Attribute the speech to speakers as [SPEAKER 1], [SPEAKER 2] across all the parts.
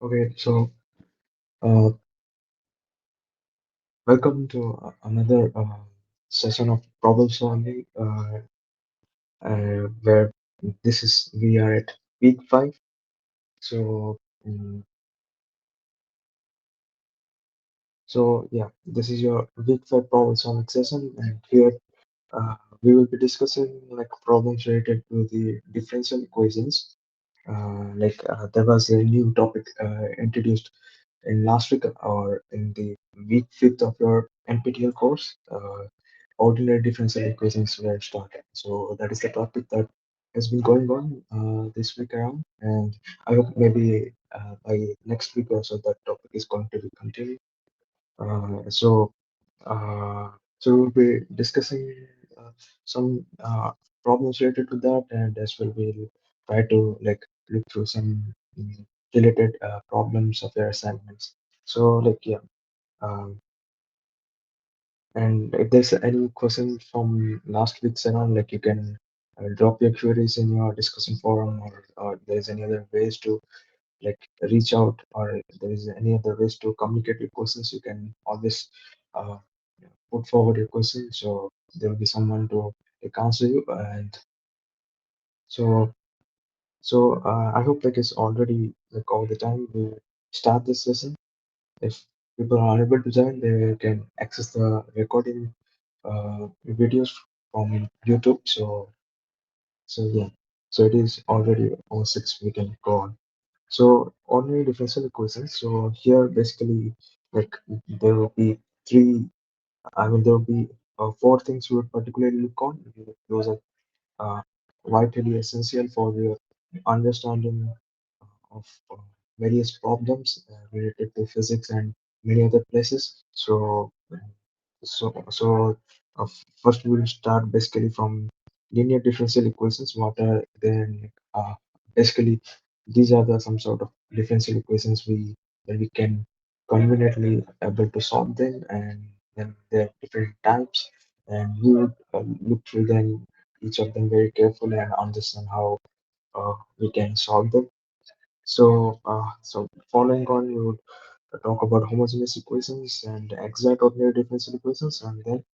[SPEAKER 1] Okay, so uh, welcome to another session of problem solving, where this is we are at week 5. So, yeah, this is your week 5 problem solving session, and here uh, we will be discussing like problems related to the differential equations. There was a new topic introduced in last week or in the week 5 of your NPTEL course. Ordinary differential equations were started. So that is the topic that has been going on this week around, and I hope maybe by next week or so that topic is going to be continued. Uh, so uh, so we'll be discussing uh, some problems related to that, and as well we'll try to like look through some mm, related problems of your assignments. So um, and if there's any question from last week's session, like you can drop your queries in your discussion forum, or there's any other ways to like reach out, or if there is any other ways to communicate your questions, you can always uh, put forward your question. So there will be someone to like answer you. And so I hope like it's already like all the time we start this session. If people are unable to join, they can access the recording videos from YouTube. Yeah, so it is already on 6. We can go on. So ordinary differential equations. So here basically like there will be three. I mean there will be four things we would particularly look on. Those are uh, vitally essential for the understanding of various problems related to physics and many other places. First we will start basically from linear differential equations. What are then basically these are the some sort of differential equations that we can conveniently able to solve them, and then there are different types, and we would look through them each of them very carefully and understand how we can solve them. So following on, we would talk about homogeneous equations and exact ordinary differential equations, and then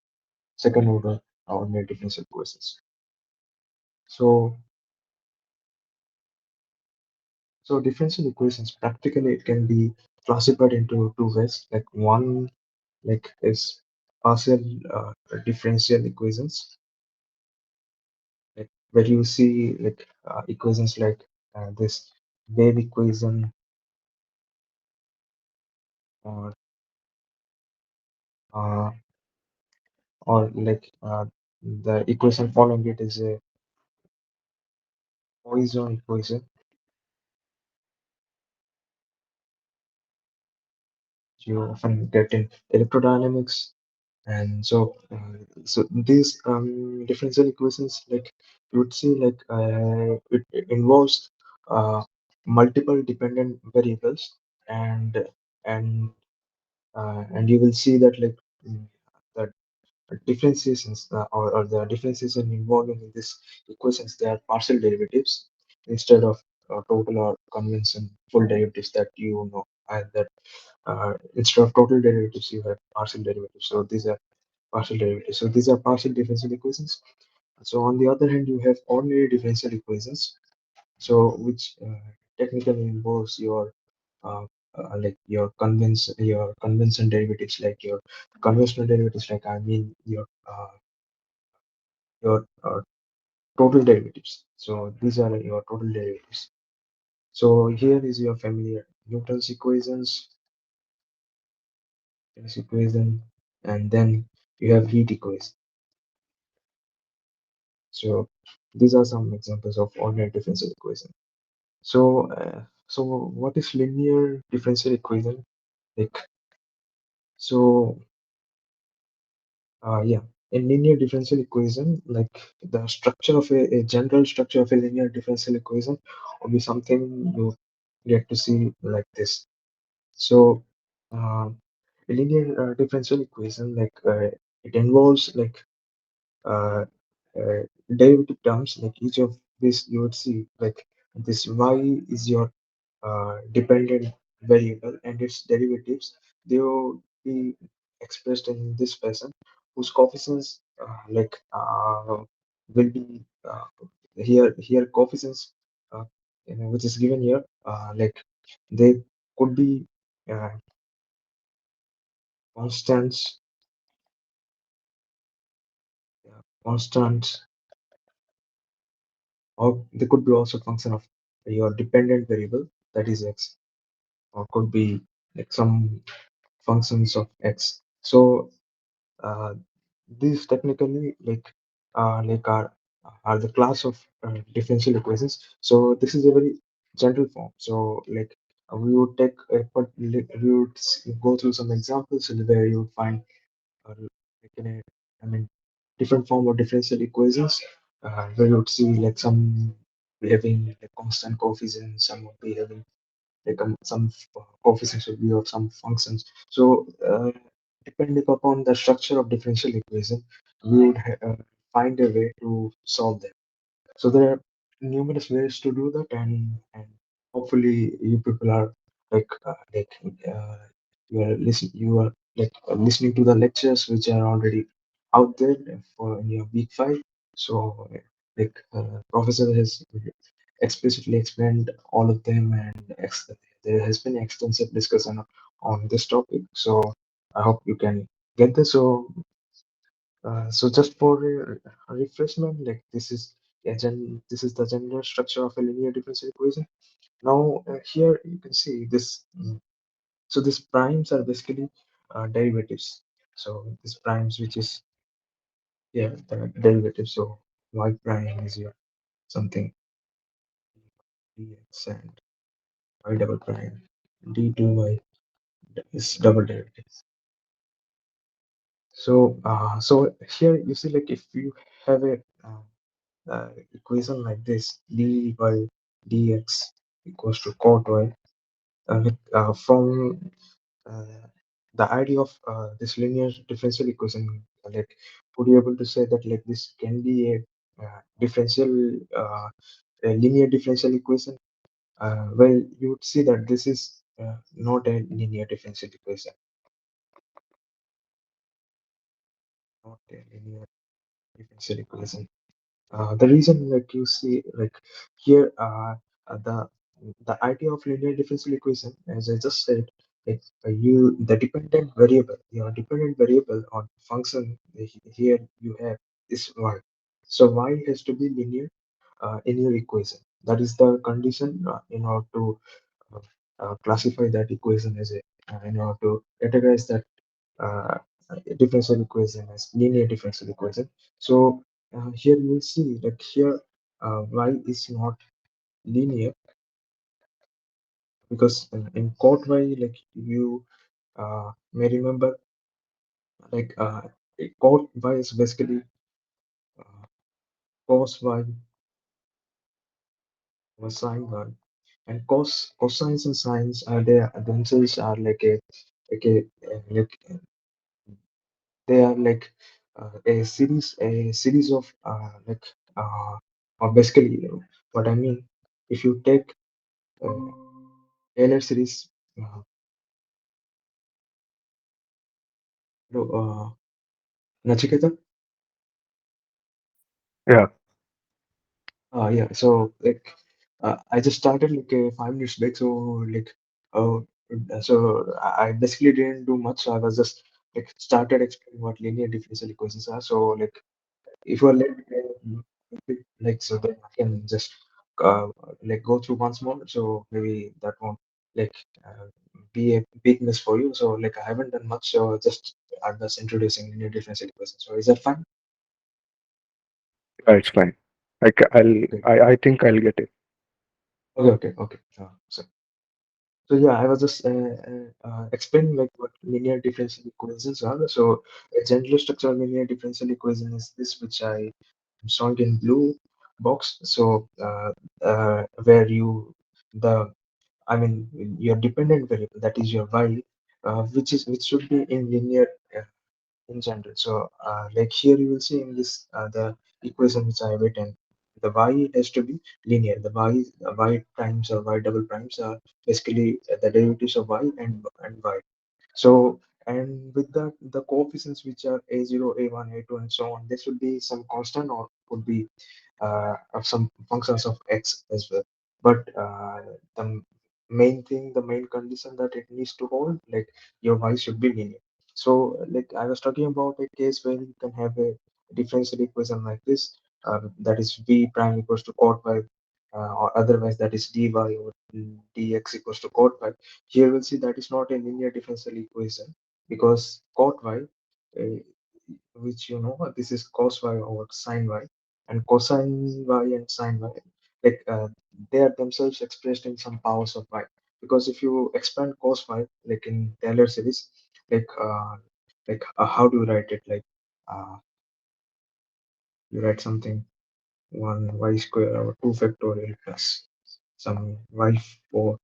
[SPEAKER 1] second order ordinary differential equations. So, so differential equations practically it can be classified into two ways. Like one, like is partial differential equations, like where you see like equations like this wave equation, or uh, the equation following it is a Poisson equation. You often get in electrodynamics. And so these differential equations, like you would see, like it involves multiple dependent variables, and and and you will see that like the differentiations or the differentiation involved in this equations, they are partial derivatives instead of total or convention full derivatives that you know, and that instead of total derivatives you have partial derivatives. So these are partial derivatives. So these are partial differential equations. So on the other hand, you have ordinary differential equations. So which technically involves your your convention derivatives, like your conventional derivatives, like I mean your total derivatives. So these are your total derivatives. So here is your familiar Newton's equations, this equation, and then you have heat equation. So these are some examples of ordinary differential equation. So what is linear differential equation? Like so, yeah, in linear differential equation, like the structure of a general structure of a linear differential equation will be something you get to see like this. So, a linear differential equation, like it involves like uh, uh, derivative terms, like each of this you would see like this y is your dependent variable and its derivatives, they will be expressed in this fashion, whose coefficients will be here coefficients which is given here, they could be uh, constants, constants, or they could be also function of your dependent variable, that is x, or could be like some functions of x. So uh, these technically are the class of differential equations. So this is a very general form. So we would take we would go through some examples where you would find like in a, I mean, different form of differential equations, where you would see like some having like constant coefficients, some would be having some coefficients will be of some functions. So depending upon the structure of differential equation, we would find a way to solve them. So there are numerous ways to do that, and hopefully you people are like uh, you are listening to the lectures which are already out there for in your week 5. So professor has explicitly explained all of them, and there has been extensive discussion on this topic. So I hope you can get this. So just for a refreshment, this is the general structure of a linear differential equation. Now here you can see this. So these primes are basically derivatives. So this primes, which is the derivative. So y prime is your something dx, and y double prime d2y is double derivative. So here you see like if you have a equation like this, dy dx equals to cot y, from uh, the idea of this linear differential equation, like would you able to say that like this can be a differential a linear differential equation? Well, you would see that this is not a linear differential equation, not a linear differential equation. The reason, like you see, like here, the idea of linear differential equation, as I just said, you the dependent variable, your dependent variable on function here you have is y. So y has to be linear in your equation. That is the condition in order to classify that equation as a in order to categorize that uh, differential equation as linear differential equation. So here you will see that here y is not linear because in cot y, like you may remember, like cot y is basically uh, cos y or sin y, and cosines and sines are they themselves are like a like they are like a series of or basically what I mean, if you take uh, Taylor series, uh, Nachiketa.
[SPEAKER 2] Yeah,
[SPEAKER 1] Yeah, so I just started like 5 minutes back, so like uh, so I basically didn't do much. So I was just like started explaining what linear differential equations are. So like if you are like so then I can just uh, like go through once more. So maybe that won't like uh, be a big miss for you. So like I haven't done much. So just I'm just introducing linear differential equations. So is that fine?
[SPEAKER 2] yeah, it's fine.
[SPEAKER 1] Okay.
[SPEAKER 2] I think I'll get it.
[SPEAKER 1] Okay. So yeah, I was just explaining like what linear differential equations are. So a general structure of linear differential equation is this, which I am showing in blue box. So where you the I mean your dependent variable, that is your y, which should be in linear in general. So like here you will see in this the equation which I have written. the y has to be linear. The y primes or y double primes are basically the derivatives of y and y. So, and with the coefficients which are a0, a1, a2, and so on, this would be some constant or could be of some functions of x as well. But the main thing, the main condition that it needs to hold, like your y should be linear. So, like I was talking about a case where you can have a differential equation like this, that is v prime equals to cot y, or otherwise that is dy or dx equals to cot y. Here we'll see that is not a linear differential equation because cot y, uh, which you know, this is cos y over sin y, and cosine y and sine y, like they are themselves expressed in some powers of y. Because if you expand cos y, like in Taylor series, how do you write it? Like you write something 1 y square over 2 factorial plus some y 4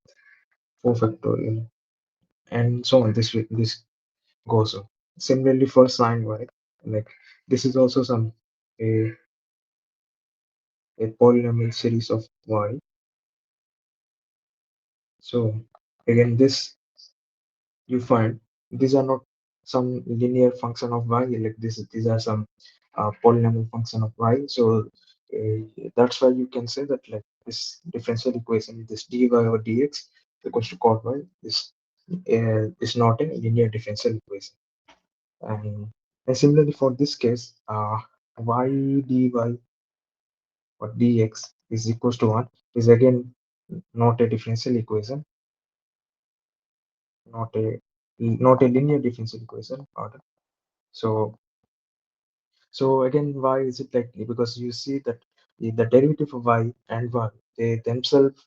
[SPEAKER 1] 4 factorial and so on. This goes on. Similarly for sine y, like this is also some a, a polynomial series of y. So again, this you find these are not some linear function of y, like these are some polynomial function of y. So that's why you can say that like this differential equation, this dy over dx equals to cot y, is not a linear differential equation. And similarly for this case, y dy or dx is equals to 1 is again not a differential equation, not a not a linear differential equation. Pardon. So so again, why is it like, because you see that the derivative of y and y, they themselves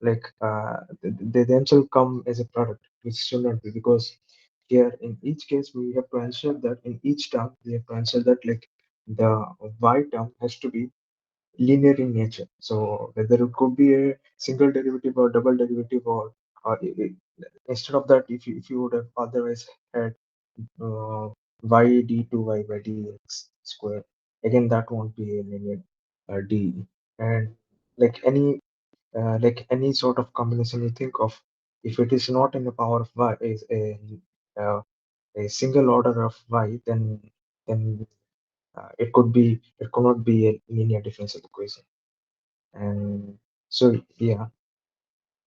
[SPEAKER 1] they themselves come as a product, which should not be, because here in each case we have to ensure that in each term we have to ensure that like the y term has to be linear in nature. So whether it could be a single derivative or double derivative, or instead of that, if you would have otherwise had uh, y d2y by dx square, again that won't be a linear d. And like any sort of combination you think of, if it is not in the power of y, is uh, a single order of y, then it could not be a linear differential equation. And so yeah,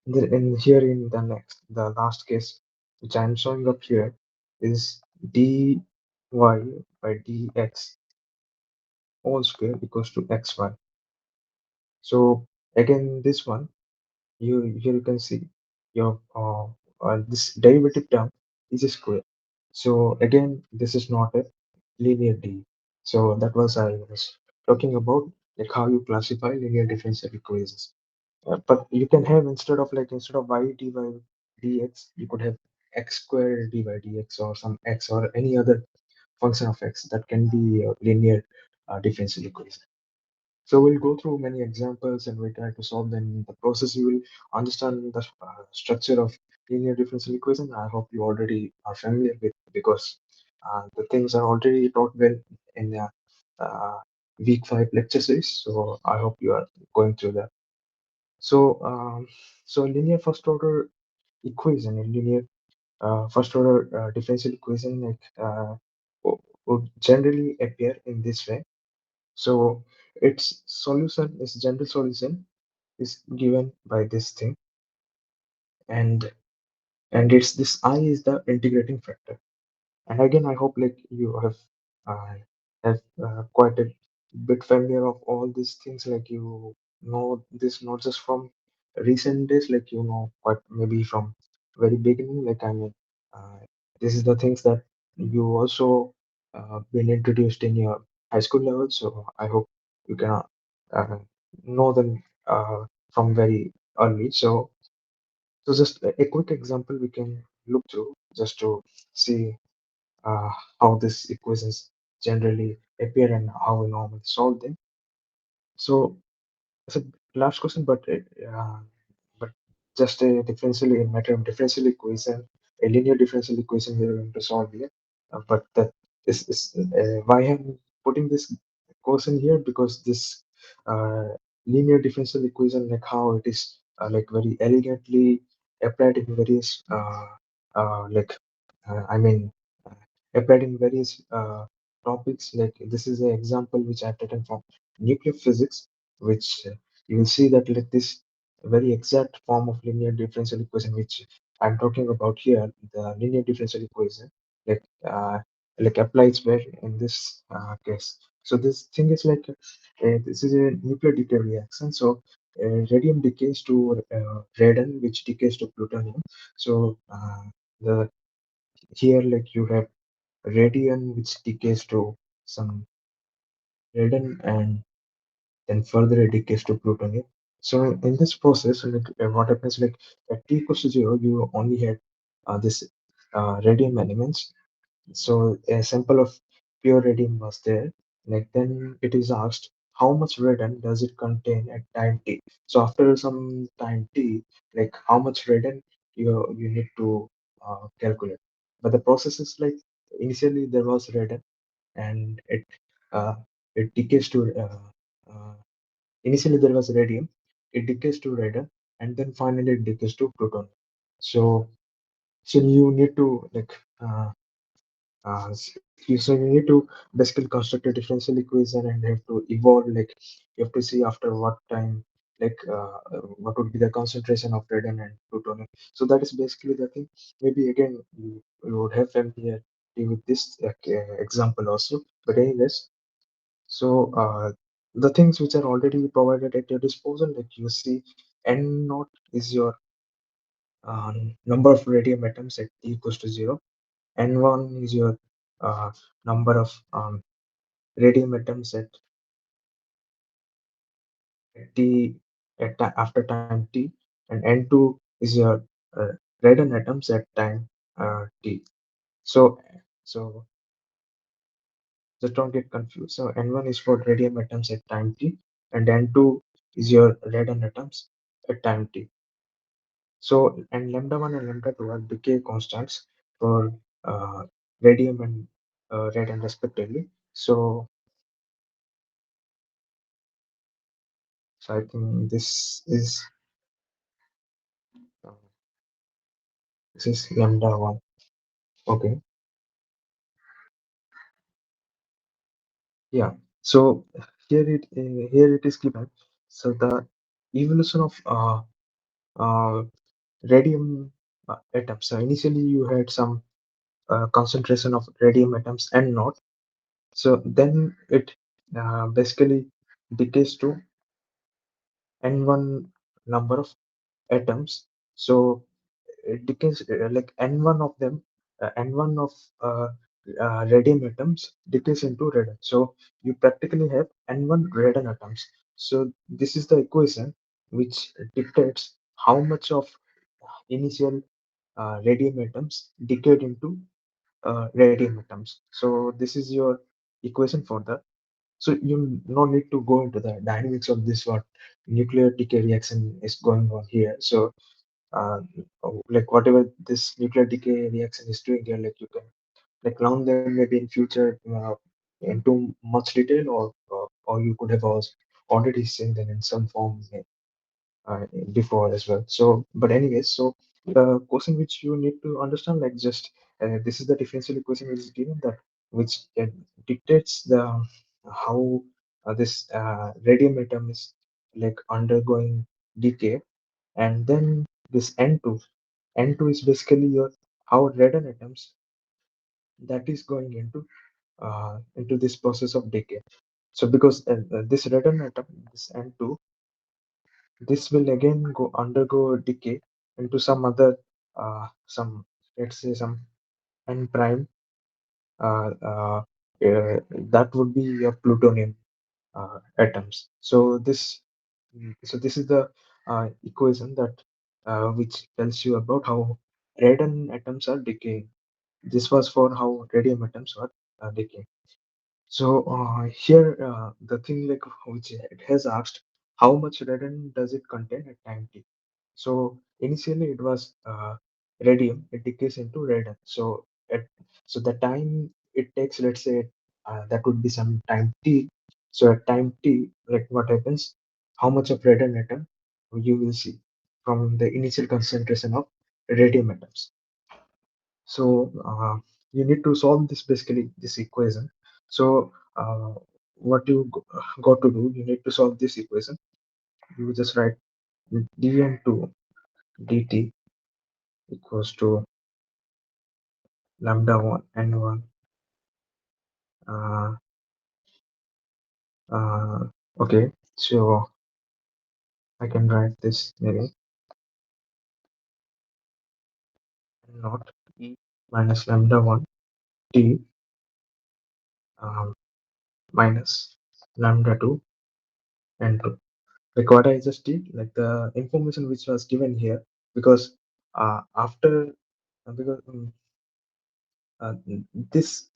[SPEAKER 1] in here in the last case which I'm showing up here is dy by dx whole square equals to xy. So again, this one, you here you can see your this derivative term is a square. So again, this is not a linear d. So that was I was talking about, like how you classify linear differential equations. But you can have, instead of y dy dx, you could have x squared dy dx or some x or any other function of x that can be a linear differential equation. So we'll go through many examples and we try to solve them. In the process, you will understand the structure of linear differential equation. I hope you already are familiar with, because the things are already taught well in the uh, week 5 lecture series. So I hope you are going through that. So linear first order equation, a linear first order differential equation, like would generally appear in this way. So its solution, its general solution is given by this thing, and it's this I is the integrating factor. And again, I hope like you uh, have quite a bit familiar of all these things. Like you know this not just from recent days, like you know quite maybe from very beginning. Like I mean, uh, this is the things that you also been introduced in your high school level. So I hope you can uh, know them from very early. So just a quick example we can look through just to see uh, how these equations generally appear and how we normally solve them. So it's a last question, but just a differential, a matter of differential equation, a linear differential equation we're going to solve here. But that is why I'm putting this question here, because this linear differential equation, like how it is like very elegantly applied in various like I mean uh, applied in various topics. Like this is an example which I've taken from nuclear physics, which you will see that like this very exact form of linear differential equation which I'm talking about here, the linear differential equation, like uh, like applies where in this case. So this thing is like this is a nuclear decay reaction. So radium decays to radon, which decays to plutonium. So the here like you have radium which decays to some radon, and then further it decays to plutonium. So in this process, like what happens, like at t equals to 0, you only had this radium elements. So a sample of pure radium was there. Like then it is asked how much radon does it contain at time t. So after some time t, like how much radon you need to calculate. But the process is like initially there was radon, and uh, it decays to initially there was radium, it decays to radon, and then finally it decays to plutonium. So so you need to like so you need to basically construct a differential equation and have to evolve, like you have to see after what time, like what would be the concentration of radon and plutonium. So that is basically the thing. Maybe again you would have familiarity with this example also. But anyways, so the things which are already provided at your disposal, like you see, n naught is your number of radium atoms at t equals to 0, n1 is your number of radium atoms at t after time t, and n2 is your uh, radon atoms at time t. So so just don't get confused. So n1 is for radium atoms at time t, and n2 is your radon atoms at time t. So and lambda 1 and lambda 2 are decay constants for uh, radium and radon respectively. So so I think uh, this is lambda 1. Okay. Yeah. So here it is given. So the evolution of uh, radium atoms. So initially you had some concentration of radium atoms and not. So then it basically decays to n1 number of atoms. So it decays like n1 of them, n1 of uh, radium atoms decays into radon. So you practically have n1 radon atoms. So this is the equation which dictates how much of initial radium atoms decayed into radium atoms. So this is your equation for the. So you no need to go into the dynamics of this what nuclear decay reaction is going on here. So uh, like whatever this nuclear decay reaction is doing here, like you can like learn them maybe in future into much detail, or you could have also already seen them in some form before as well. So, but anyways, so the question which you need to understand, like just this is the differential equation which is given that which dictates the how this radium atom is like undergoing decay, and then this N2, N2 is basically your how radon atoms that is going into this process of decay. So because this radon atom, this N2, this will again go undergo decay into some other some let's say some n prime uh, uh, that would be your plutonium atoms. So this is the equation that which tells you about how radon atoms are decaying. This was for how radium atoms are decaying. So here the thing like which it has asked how much radon does it contain at time t. So initially it was radium, it decays into radon. So so the time it takes, let's say that would be some time t. So at time t, like what happens? how much of radon atom you will see from the initial concentration of radium atoms. So you need to solve this, basically this equation. So what you got to do, you need to solve this equation. You just write dn2 dt equals to lambda 1 n1 uh, okay, so I can write this maybe not e minus lambda 1 t um, minus lambda 2 and 2. Like what I just did, like the information which was given here, because after because uh, this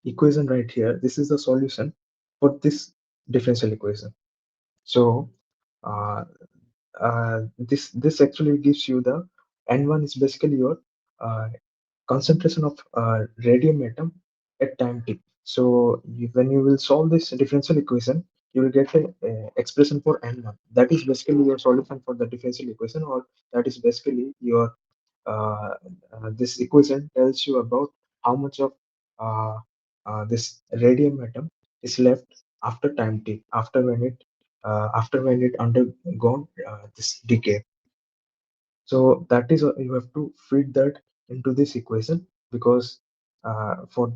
[SPEAKER 1] equation right here, this is the solution for this differential equation. So uh, this actually gives you the n1 is basically your uh, concentration of radium atom at time t. So when you will solve this differential equation, you will get a expression for n1. That is basically your solution for the differential equation, or that is basically your this equation tells you about how much of uh, this radium atom is left after time t, after when it undergone this decay. So that is you have to fit that into this equation, because for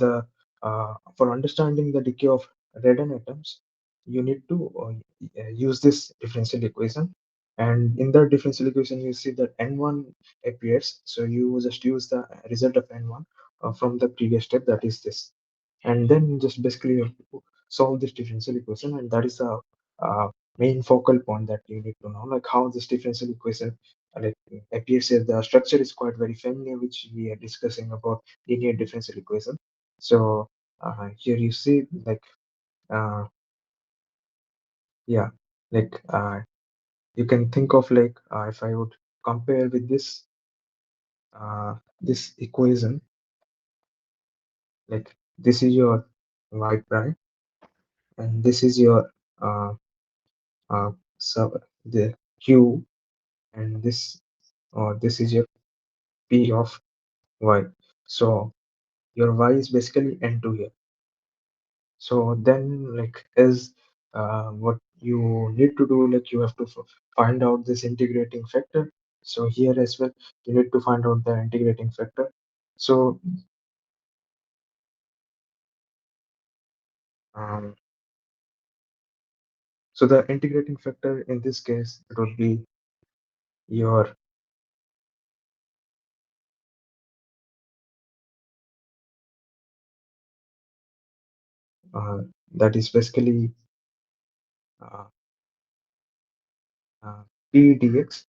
[SPEAKER 1] understanding the decay of radon atoms, you need to use this differential equation. And in the differential equation, you see that n1 appears. So you just use the result of n1 from the previous step, that is this, and then just basically you have to solve this differential equation, and that is the uh, main focal point that you need to know, like how this differential equation like appears here. The structure is quite very familiar, which we are discussing about linear differential equation. So here you see, like uh, yeah, like you can think of like if I would compare with this equation, like this is your y prime, and this is your uh, sub the q, and this is your p of y. So your y is basically n2 here. So then, like, as what you need to do, like, you have to find out this integrating factor. So here as well, you need to find out the integrating factor. So um, so the integrating factor in this case, it would be your uh, that is basically uh, p dx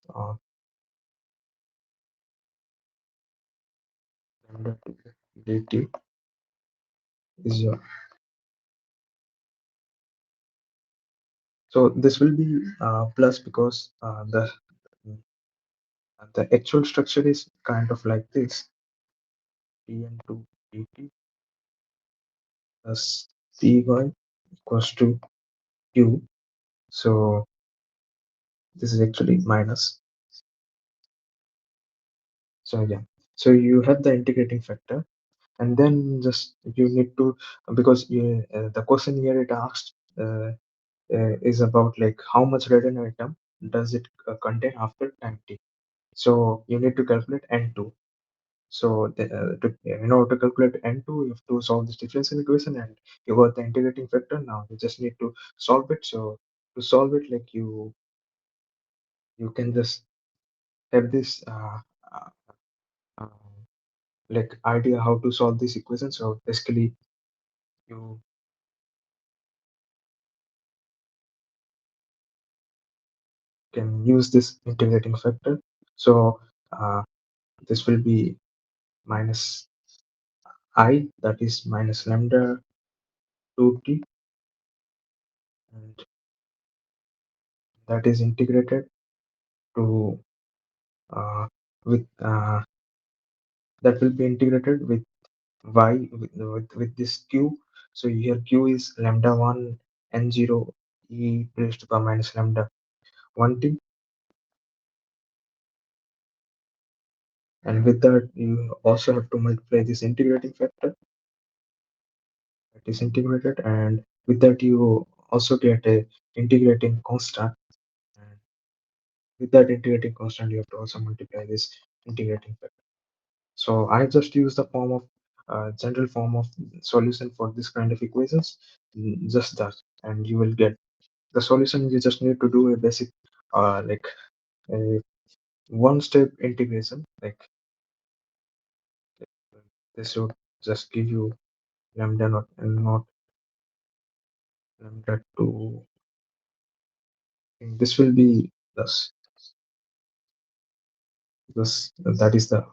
[SPEAKER 1] lambda dt is your. So this will be plus, because the actual structure is kind of like this: Pn2 dt plus Py equals to Q. So this is actually minus. So yeah, so you have the integrating factor, and then just you need to, because the question here it asked is about like how much radon atom does it contain after time t. So you need to calculate n2. So in order to calculate n2, you have to solve this differential equation, and you got the integrating factor. Now you just need to solve it. So to solve it, like you can just have this uh, uh, like idea how to solve this equation. So basically, you can use this integrating factor. So uh, this will be minus I, that is minus lambda 2t, and that is integrated to with that will be integrated with y with this q. So here q is lambda 1 n0 e raised to the minus lambda 1t, and with that you also have to multiply this integrating factor that is integrated, and with that you also get a integrating constant, and with that integrating constant you have to also multiply this integrating factor. So I just use the form of general form of solution for this kind of equations, just that, and you will get the solution. You just need to do a basic like a one step integration, like this should just give you lambda naught and not lambda 2. This will be plus, because that is the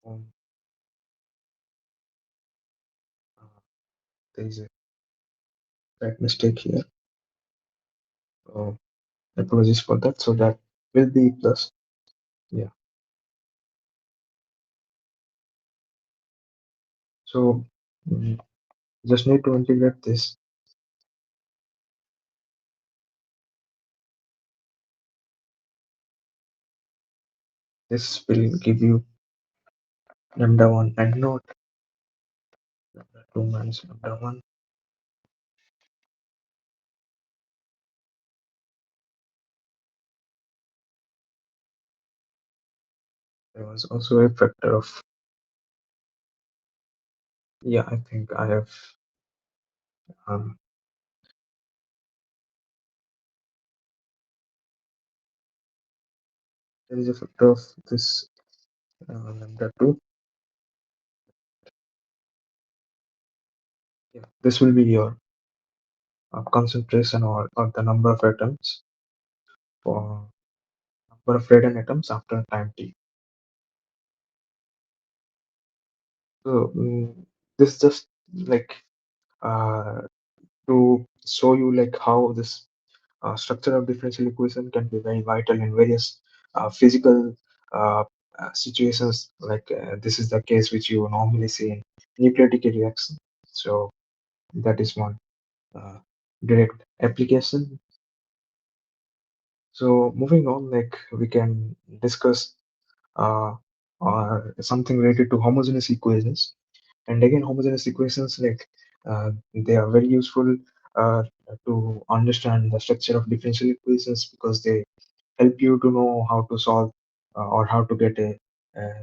[SPEAKER 1] form. Uh, there is a slight mistake here. So apologies for that. So that will be plus. Yeah. So just need to integrate this. This will give you lambda 1 and not lambda 2 minus lambda 1. There was also a factor of, yeah, I think I have, um, there is a factor of this lambda 2. Yeah, this will be your concentration, or the number of atoms for number of radon atoms after time t. So this just like uh, to show you like how this structure of differential equation can be very vital in various physical uh, situations. Like this is the case which you normally see in nucleotic reaction. So that is one uh, direct application. So moving on, like we can discuss uh, something related to homogeneous equations. And again, homogeneous equations, like they are very useful uh, to understand the structure of differential equations, because they help you to know how to solve or how to get a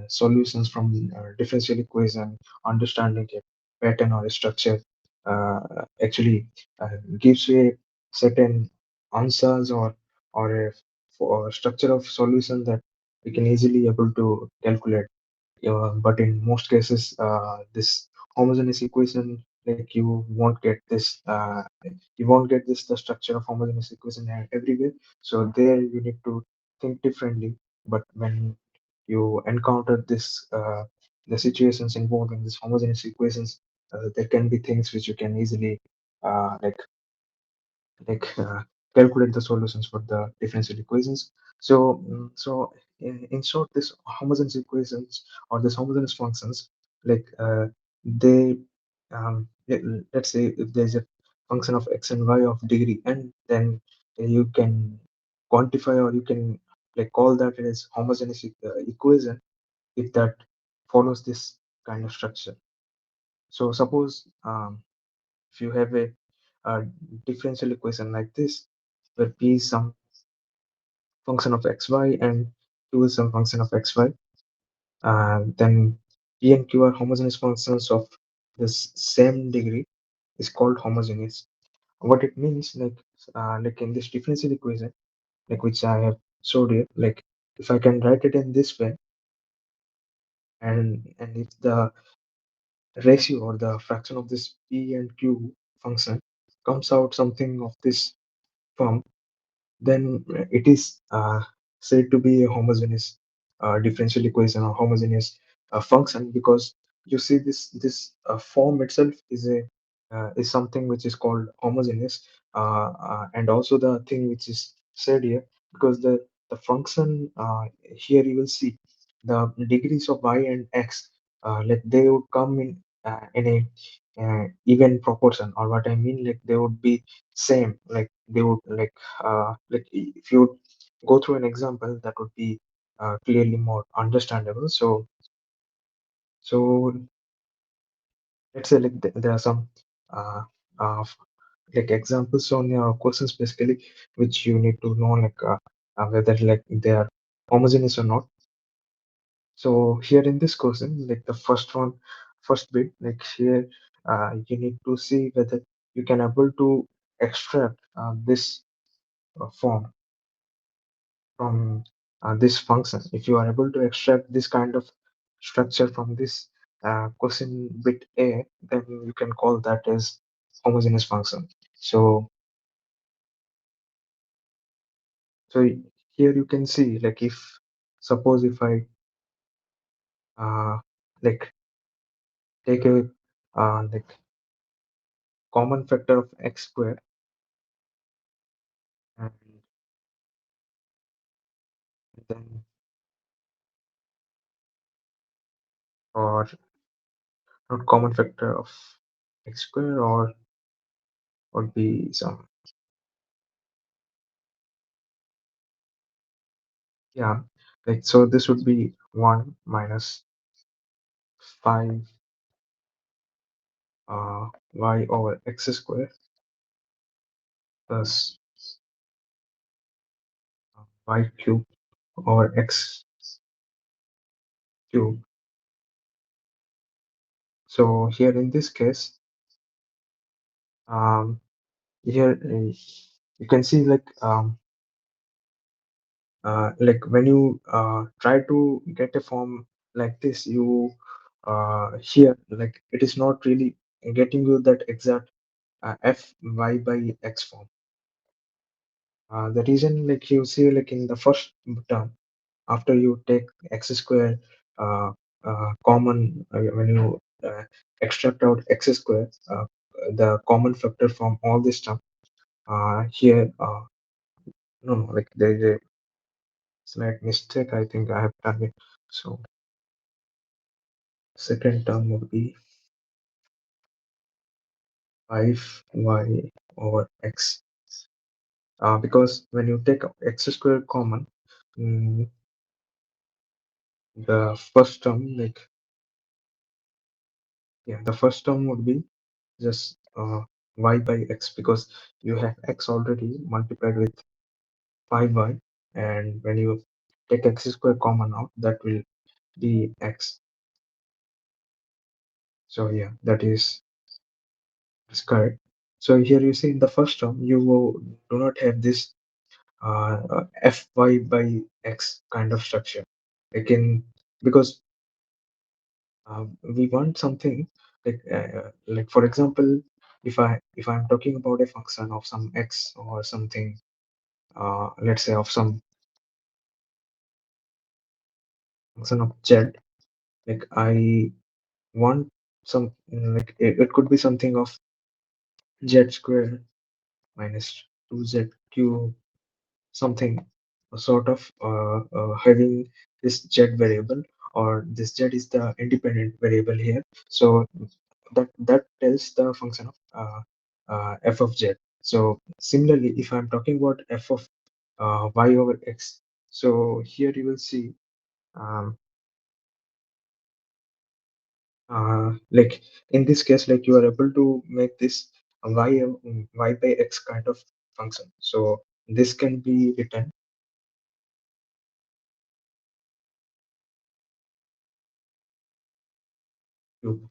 [SPEAKER 1] solutions from differential equation. Understanding a pattern or a structure uh, actually gives you a certain answers, or a for structure of solution that we can easily able to calculate. But in most cases, this homogeneous equation, like you won't get this the structure of homogeneous equation everywhere. So there you need to think differently. But when you encounter this the situations involving this homogeneous equations, there can be things which you can easily uh, like like calculate the solutions for the differential equations. So, in short, this homogeneous equations or this homogeneous functions, like they, let's say if there's a function of x and y of degree n, then you can quantify, or you can like call that as homogeneous equation if that follows this kind of structure. So suppose if you have a differential equation like this, where p is some function of xy and q is some function of xy, then p and q are homogeneous functions of this same degree, is called homogeneous. What it means, like in this differential equation, like which I have showed here, like if I can write it in this way, and if the ratio or the fraction of this p and q function comes out something of this form, then it is said to be a homogeneous differential equation or homogeneous function, because you see this form itself is something which is called homogeneous, and also the thing which is said here, because the function here you will see the degrees of y and x, like they would come in a even proportion, or what I mean, like they would be same, like they would like if you would go through an example that would be clearly more understandable. So let's say like there are some uh, uh, like examples on your questions basically, which you need to know like whether like they are homogeneous or not. So here in this question, like the first bit, like here, you need to see whether you can able to extract this form from this function. If you are able to extract this kind of structure from this question bit A, then you can call that as homogeneous function. So here you can see like if suppose if I uh, like take a like common factor of x squared and then or not common factor of x squared or would be some, yeah, like so this would be 1 minus 5 y over x squared plus y cube over x cube. So here in this case, um, here you can see like when you try to get a form like this, you here like it is not really getting you that exact f y by x form. The reason like you see like in the first term, after you take x square uh, common, when you extract out x square, the common factor from all this term, here no, like there is a slight mistake I think I have done it. So second term would be 5y over x, because when you take x square common, mm, the first term like, yeah, the first term would be just y by x, because you have x already multiplied with 5y, and when you take x square common out, that will be x. So yeah, that's correct. So here you see in the first term you do not have this fy by x kind of structure. Again, because we want something like for example, if I'm talking about a function of some x or something, let's say of some function of z, like I want some, like it could be something of z square minus 2z cube, something sort of having this z variable, or this z is the independent variable here. So that tells the function of f of z. So similarly, if I'm talking about f of y over x, so here you will see um, like in this case, like you are able to make this y by x kind of function. So this can be written to,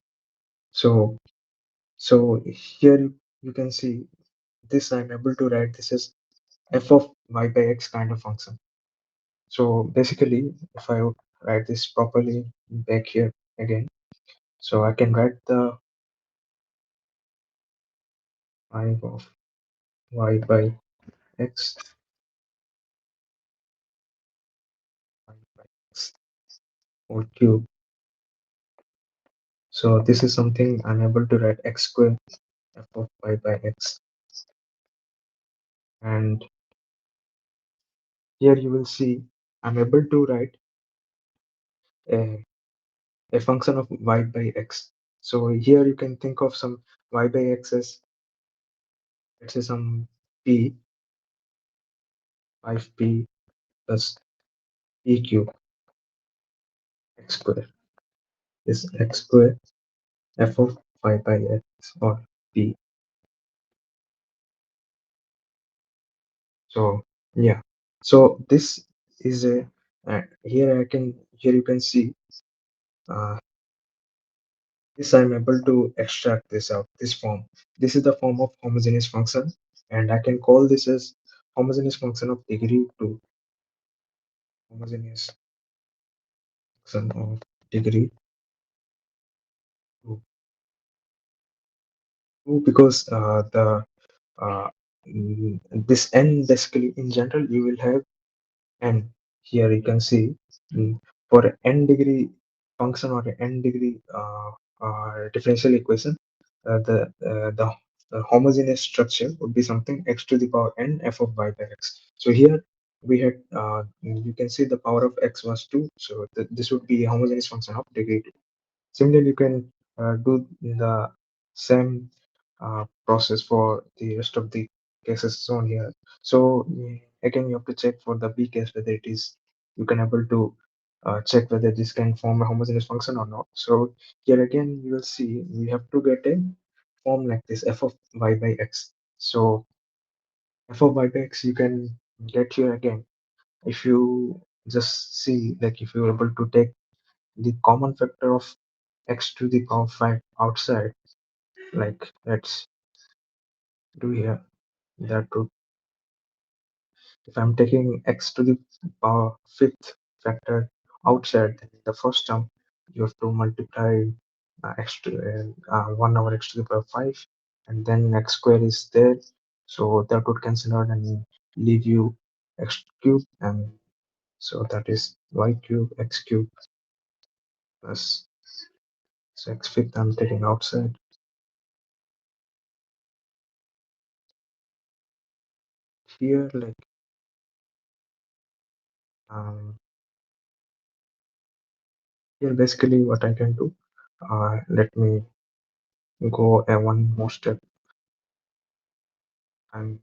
[SPEAKER 1] so so here you can see this, I'm able to write this as f of y by x kind of function. So basically, if I would write this properly back here again, so I can write the I of y by x, y by x whole cube. So this is something I'm able to write x square f of y by x. And here you will see I'm able to write a, a function of y by x. So here you can think of some y by x as, let's say, some p, 5p plus p cube x square is x square f of y by x, or p. So yeah, so this is a, here you can see, uh, this I'm able to extract this out, this form. This is the form of homogeneous function, and I can call this as homogeneous function of degree 2. Homogeneous function of degree 2. Because the uh, this n, basically in general you will have n. Here you can see, mm, for an n degree function or an n degree differential equation, the homogeneous structure would be something x to the power n f of y by x. So here we had, you can see the power of x was 2, so this would be a homogeneous function of degree 2. Similarly, you can do the same process for the rest of the cases shown here. So again, you have to check for the B case whether it is, you can able to check whether this can form a homogeneous function or not. So here again, you will see we have to get a form like this, f of y by x. So f of y by x you can get here again if you just see, like if you're able to take the common factor of x to the power 5 outside, like let's do here, that would, if I'm taking x to the power fifth factor outside, then the first term you have to multiply x to 1 over x to the power 5, and then x square is there, so that would cancel out and leave you x cube, and so that is y cube x cube plus, so x fifth I'm taking outside. Here, like, um, here basically what I can do, let me go one more step. I'm,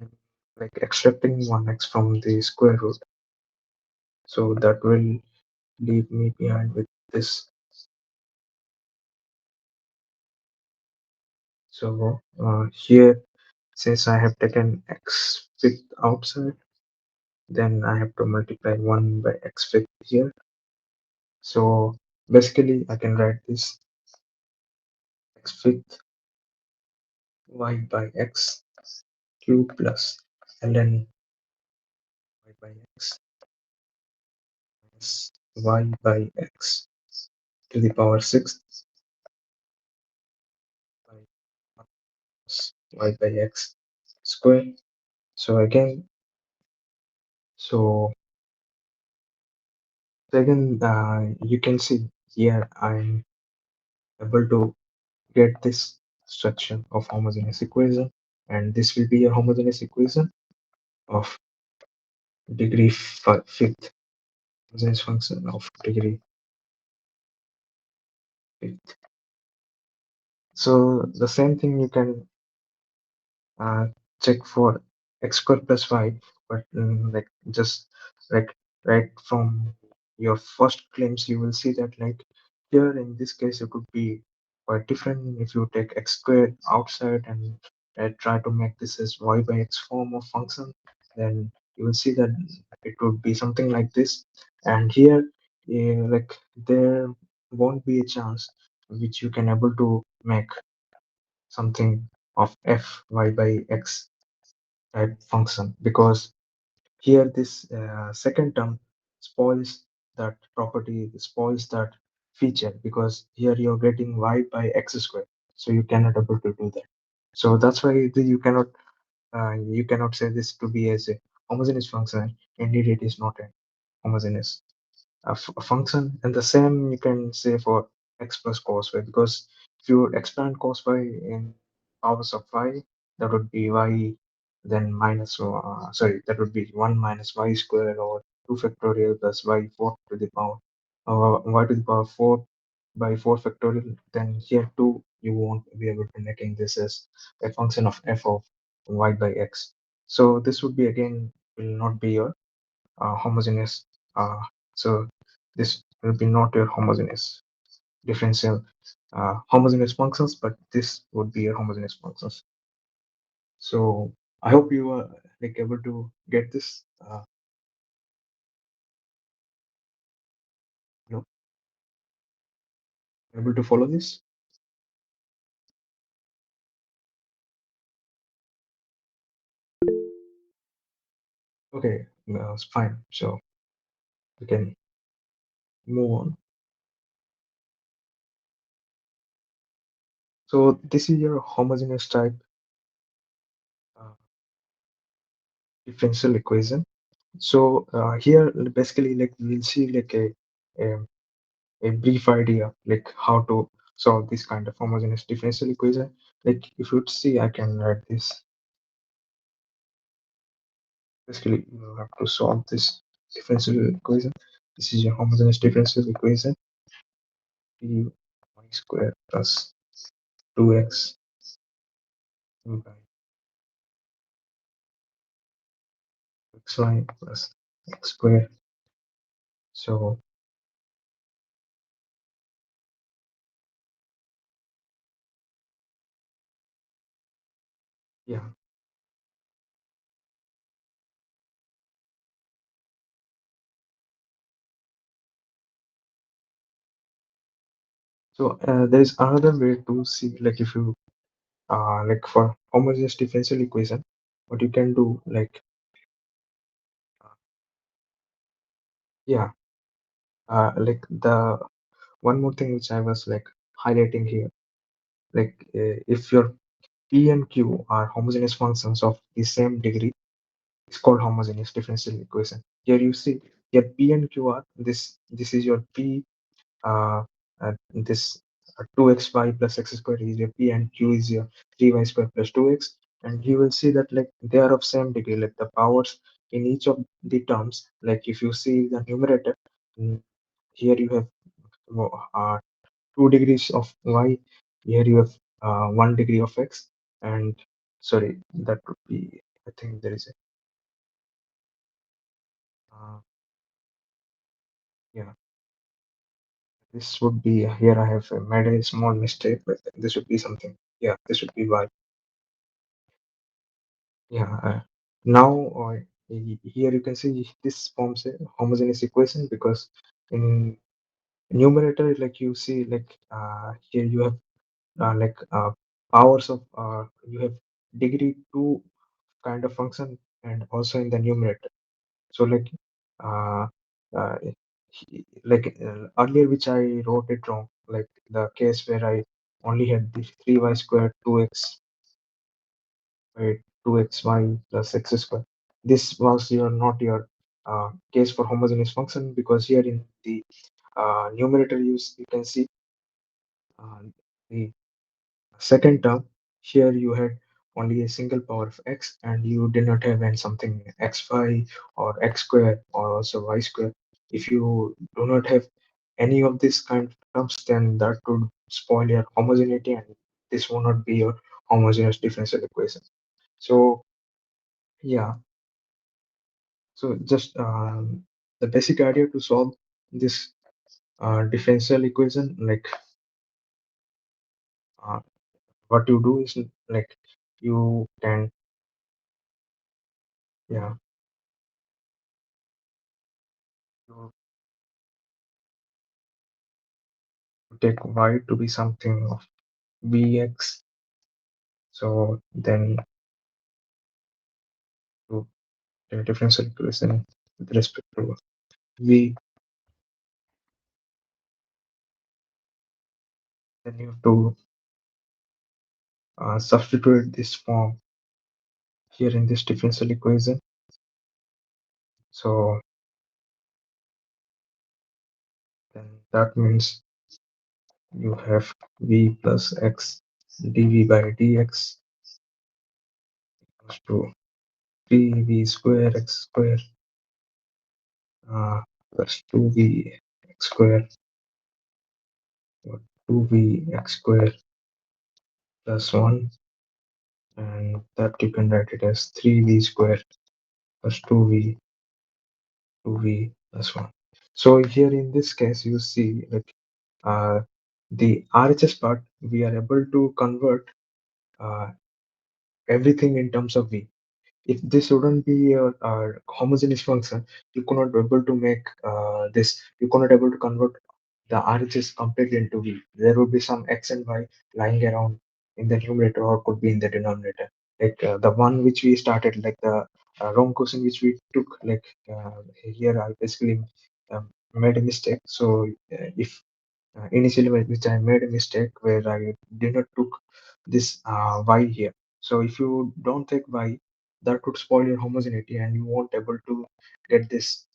[SPEAKER 1] I'm like extracting 1x from the square root, so that will leave me behind with this. So here, since I have taken x fifth outside, then I have to multiply 1 by x fifth here. So basically I can write this x fifth y by x cube plus ln y by x minus y by x to the power 6 by y by x square. So again, so again, you can see here I'm able to get this structure of homogeneous equation, and this will be a homogeneous equation of degree fifth, homogeneous function of degree fifth. So the same thing you can uh, check for x square plus y, but like just like right from your first claims, you will see that like here in this case it would be quite different if you take x squared outside and try to make this as y by x form of function, then you will see that it would be something like this. And here, like there won't be a chance which you can able to make something of f y by x type function, because here this second term spoils that property, spoils that feature, because here you're getting y by x squared, so you cannot able to do that. So that's why you cannot say this to be as a homogeneous function. Indeed it is not a homogeneous a function. And the same you can say for x plus cos y, because if you expand cos y in powers of y, that would be y, then minus sorry, that would be 1 minus y squared, or 2 factorial plus y 4 to the power y to the power 4 by 4 factorial, then here too you won't be able to making this as a function of f of y by x. So this would be again will not be your homogeneous. So this will be not your homogeneous differential homogeneous functions, but this would be your homogeneous functions. So I hope you are like able to get this. You know, able to follow this. Okay, it's fine. So we can move on. So this is your homogeneous type uh, differential equation. So here basically like we'll see like a, a brief idea like how to solve this kind of homogeneous differential equation. Like if you see, I can write this. Basically, you have to solve this differential equation. This is your homogeneous differential equation. P y square plus 2x by xy plus x square. So yeah, so there is another way to see like if you like for homogeneous differential equation, what you can do like yeah, like the one more thing which I was like highlighting here, like if your P and Q are homogeneous functions of the same degree, it's called homogeneous differential equation. Here you see your P and Q are this is your P this 2xy plus x squared is your P and Q is your 3y squared plus 2x, and you will see that like they are of same degree, like the powers in each of the terms, like if you see the numerator, mm, here you have uh, 2 degrees of y, here you have 1 degree of x, and sorry, that would be, I think there is a yeah, this would be here I have made a small mistake, but this would be something, yeah, this would be y. Yeah, now here you can see this forms a homogeneous equation because in numerator, like you see, like here you have like powers of you have degree 2 kind of function, and also in the numerator. So like uh, uh, earlier, which I wrote it wrong, like the case where I only had the 3y squared 2x by 2xy plus x square. This was your not your case for homogeneous function, because here in the numerator you can see uh, the second term, here you had only a single power of x, and you did not have any something xy or x square or also y square. If you do not have any of these kind of terms, then that would spoil your homogeneity, and this will not be your homogeneous differential equation. So yeah, so just the basic idea to solve this differential equation, like uh, what you do is like you can yeah you take y to be something of bx. So then to the differential equation with respect to v, then you have to substitute this form here in this differential equation. So then that means you have v plus x dv by dx equals to 3v square x square plus 2v x square or 2v x square plus 1, and that you can write it as 3v square plus 2v plus 1. So here in this case, you see like uh, the RHS part, we are able to convert uh, everything in terms of v. If this wouldn't be a homogeneous function, you could not be able to make this, you could not able to convert the RHS completely into v. There would be some x and y lying around in the numerator or could be in the denominator. Like the one which we started, like the wrong question which we took, like here I basically made a mistake. So if initially which I made a mistake where I did not took this y here. So if you don't take y, that would spoil your homogeneity and you won't able to get this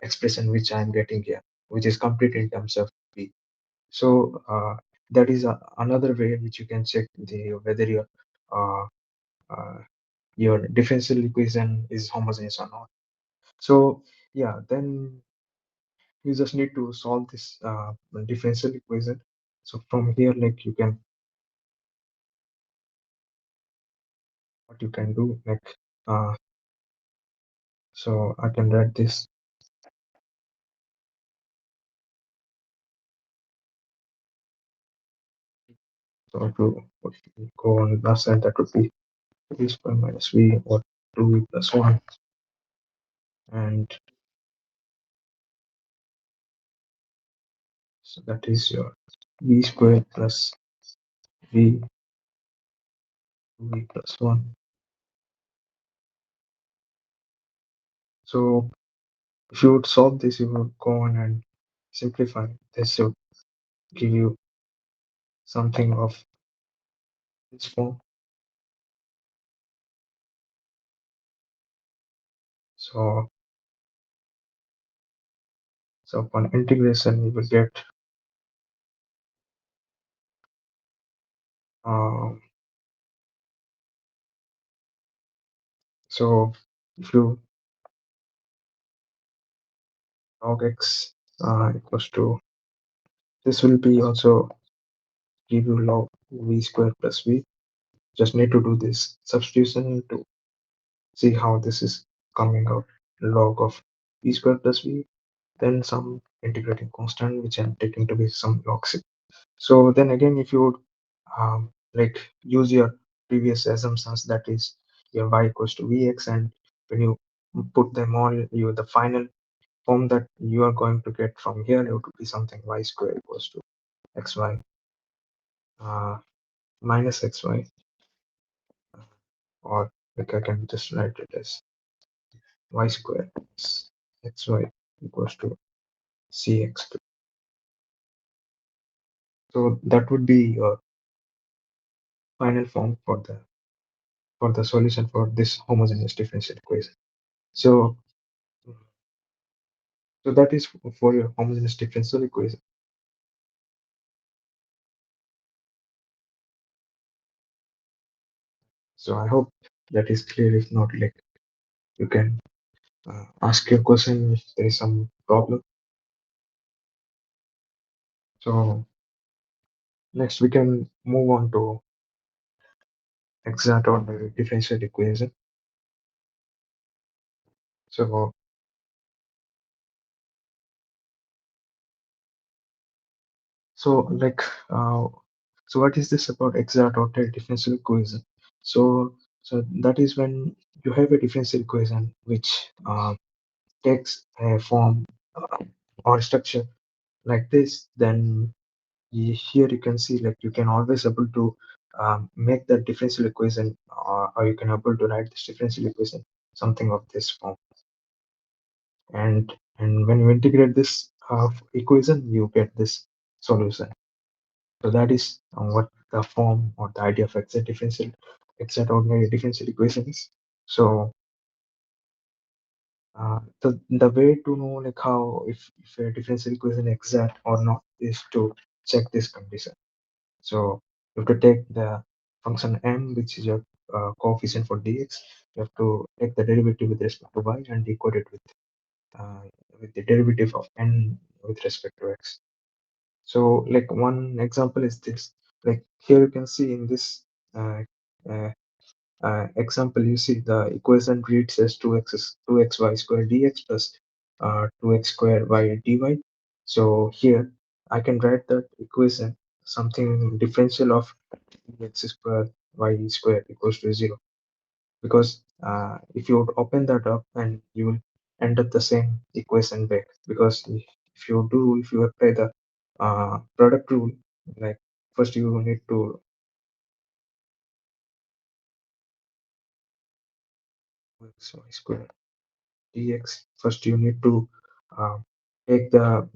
[SPEAKER 1] expression which I'm getting here, which is complete in terms of v. So that is another way which you can check the whether uh, uh, your differential equation is homogeneous or not. So yeah, then you just need to solve this differential equation. So from here, like you can, what you can do, like uh, so I can write this. So to go on the last side, that would be v square minus v or 2v plus 1, and so that is your v square plus v 2v plus 1. So if you would solve this, you would go on and simplify. This should give you something of this form. So so upon integration, you will get um, so if you log x equals to, this will be also give you log v square plus v. Just need to do this substitution to see how this is coming out. Log of v square plus v, then some integrating constant which I'm taking to be some log c. So then again, if you would like use your previous assumptions, that is your y equals to vx, and when you put them all, you the final form that you are going to get from here, it would be something y square equals to xy uh, minus xy, or like I can just write it as y square plus xy equals to cx2. So that would be your final form for the solution for this homogeneous differential equation. So so that is for your homogeneous differential equation. So I hope that is clear. If not, like you can ask your question if there is some problem. So next we can move on to exact ordinary differential equation. So like so what is this about exact ordinary differential equation? So that is when you have a differential equation which takes a form or structure like this, then here you can see like you can always able to make the differential equation, or you can able to write this differential equation something of this form, and when you integrate this equation, you get this solution. So that is what the form or the idea of exact ordinary differential equation is. So the way to know like how if a differential equation exact or not is to check this condition. So you have to take the function m, which is your coefficient for dx. You have to take the derivative with respect to y and decode it with the derivative of n with respect to x. So like one example is this. Like here you can see in this uh, uh, example, you see the equation reads as 2xy square dx plus 2x square y dy. So here I can write that equation something differential of x square y square equals to 0, because if you would open that up and you will end up the same equation back, because if you apply the product rule, like first you need to x square dx. First you need to uh, take the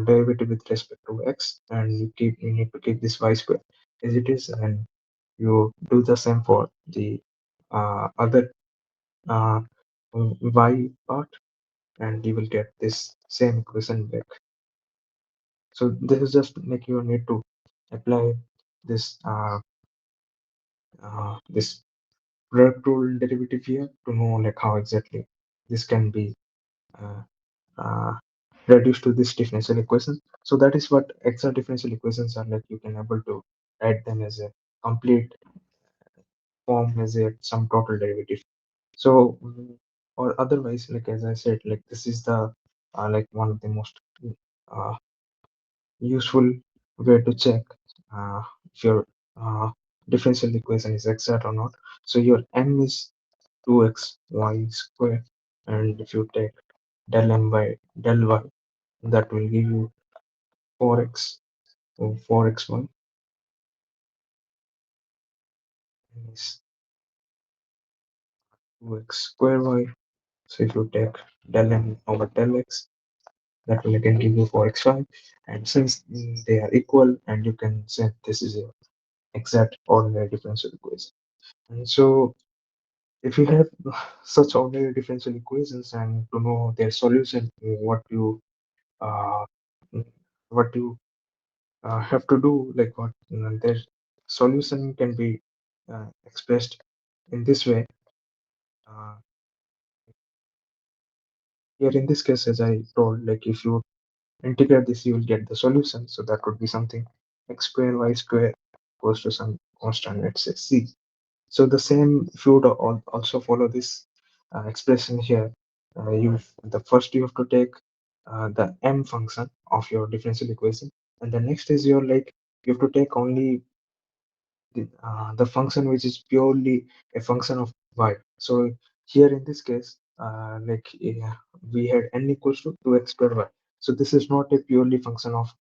[SPEAKER 1] derivative with respect to x, and you need to keep this y square as it is, and you do the same for the other uh, y part, and you will get this same equation back. So this is just like you need to apply this this product rule derivative here to know like how exactly this can be uh, uh, reduced to this differential equation. So that is what extra differential equations are like. You can able to write them as a complete form as a sum total derivative. So or otherwise, like as I said, like this is the like one of the most uh, useful way to check if your differential equation is exact or not. So your m is 2x y square, and if you take del m by del y, that will give you 4x. So 4xy is 2x square y. So if you take del m over del x, that will again give you 4xy. And since they are equal, and you can say this is a exact ordinary differential equation. And so if you have such ordinary differential equations and to know their solution, uh, what you have to do, like what their solution can be expressed in this way. Uh, Here in this case, as I told, like if you integrate this, you will get the solution. So that would be something x square y square equals to some constant, let's say c. So the same, if you would also follow this expression here, the first you have to take the m function of your differential equation, and the next is your like you have to take only the function which is purely a function of y. So here in this case, we had n equals to 2x square y. So this is not a purely function of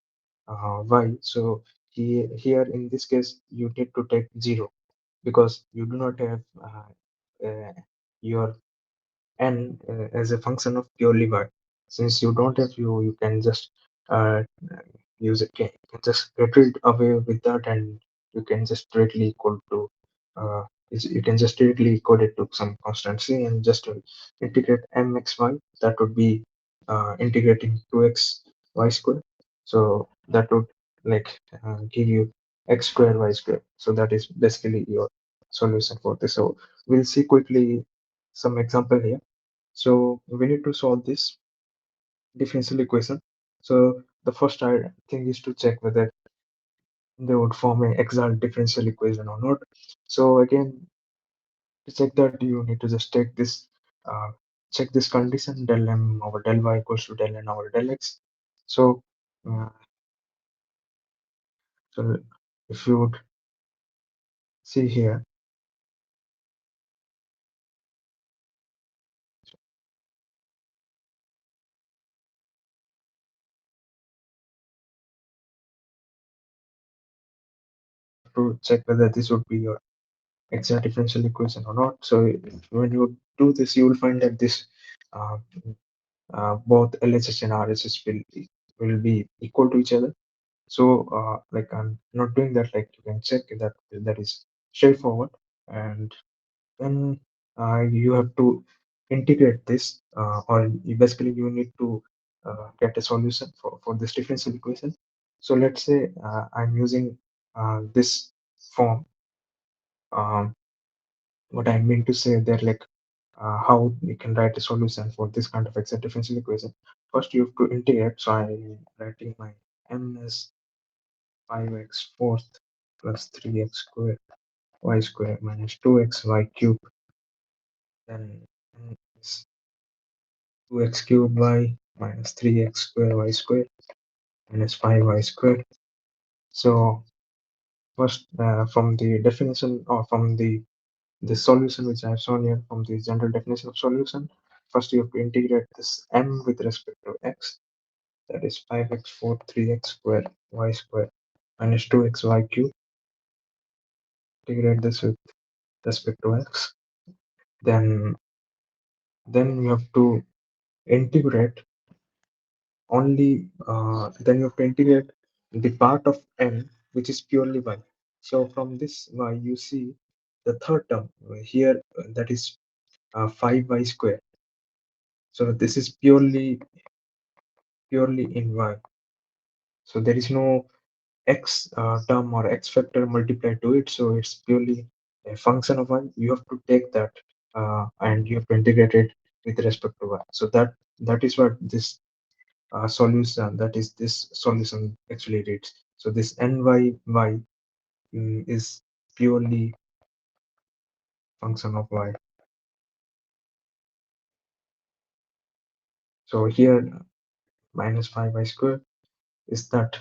[SPEAKER 1] y. So here in this case, you need to take 0, because you do not have your n as a function of purely y. Since you don't have you can just uh, use it. You can just get rid away with that, and you can just directly equal to you can just directly equate it to some constant c, and just to integrate mxy, that would be integrating 2x y square. So that would like give you x square y square. So that is basically your solution for this. So we'll see quickly some example here. So we need to solve this differential equation. So the first thing is to check whether they would form an exact differential equation or not. So again, to check that, you need to just take this, uh, check this condition del m over del y equals to del n over del x. So, uh, so if you would see here, to check whether this would be your exact differential equation or not. So when you do this, you will find that this uh, both LHS and RHS will be equal to each other. So like I'm not doing that. Like you can check that that is straightforward, and then you have to integrate this, or basically you need to get a solution for this differential equation. So let's say I'm using this form. Um, what I mean to say there, like how you can write a solution for this kind of exact differential equation. First, you have to integrate. So I'm writing my m as 5x fourth plus 3x squared y squared minus 2xy cubed. Then n is 2x cubed y minus 3x squared y squared minus 5y squared. So first, from the definition or from the solution which I have shown here, from the general definition of solution, first you have to integrate this m with respect to x. That is 5x fourth 3x squared y squared minus 2xy cubed. Integrate this with respect to x. Then you have to integrate then you have to integrate the part of n which is purely y. So from this y you see the third term here, that is 5y squared. So this is purely in y. So there is no x term or x factor multiplied to it. So it's purely a function of y. You have to take that and you have to integrate it with respect to y. So that is what this solution, that is this solution actually reads. So this nyy is purely function of y. So here minus 5y squared is that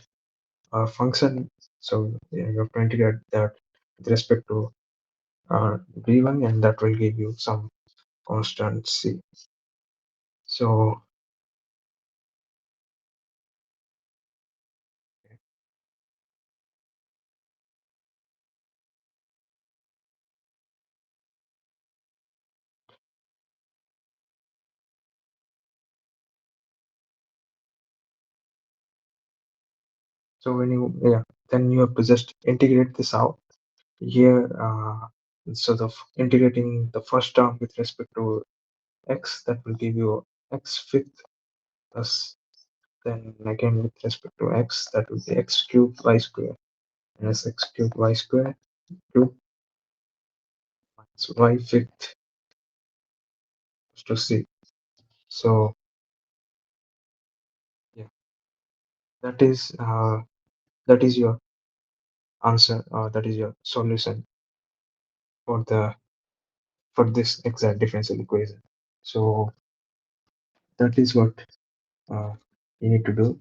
[SPEAKER 1] function. So you have to integrate that with respect to v1, and that will give you some constant c. So when you, yeah, then you have to just integrate this out here. Instead of integrating the first term with respect to x, that will give you x fifth plus, then again with respect to x, that will be x cubed y square minus x cubed y square cube minus y fifth to c. So yeah, that is your answer, or that is your solution for this exact differential equation. So that is what uh, you need to do.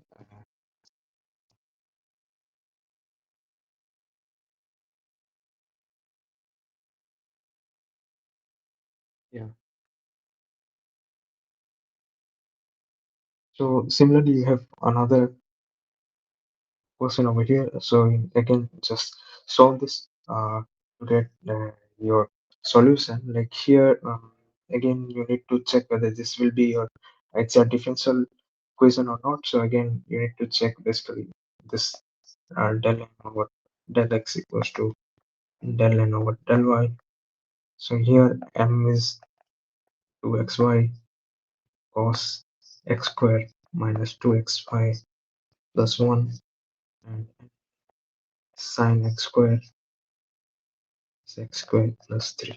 [SPEAKER 1] Yeah. So similarly, you have another question over here. So again, just solve this to get your solution. Like here, again, you need to check whether this will be your exact differential equation or not. So again, you need to check basically this del n over del x equals to del n over del y. So here m is 2xy cos x squared minus 2xy plus 1, and sin x squared is x squared plus 3.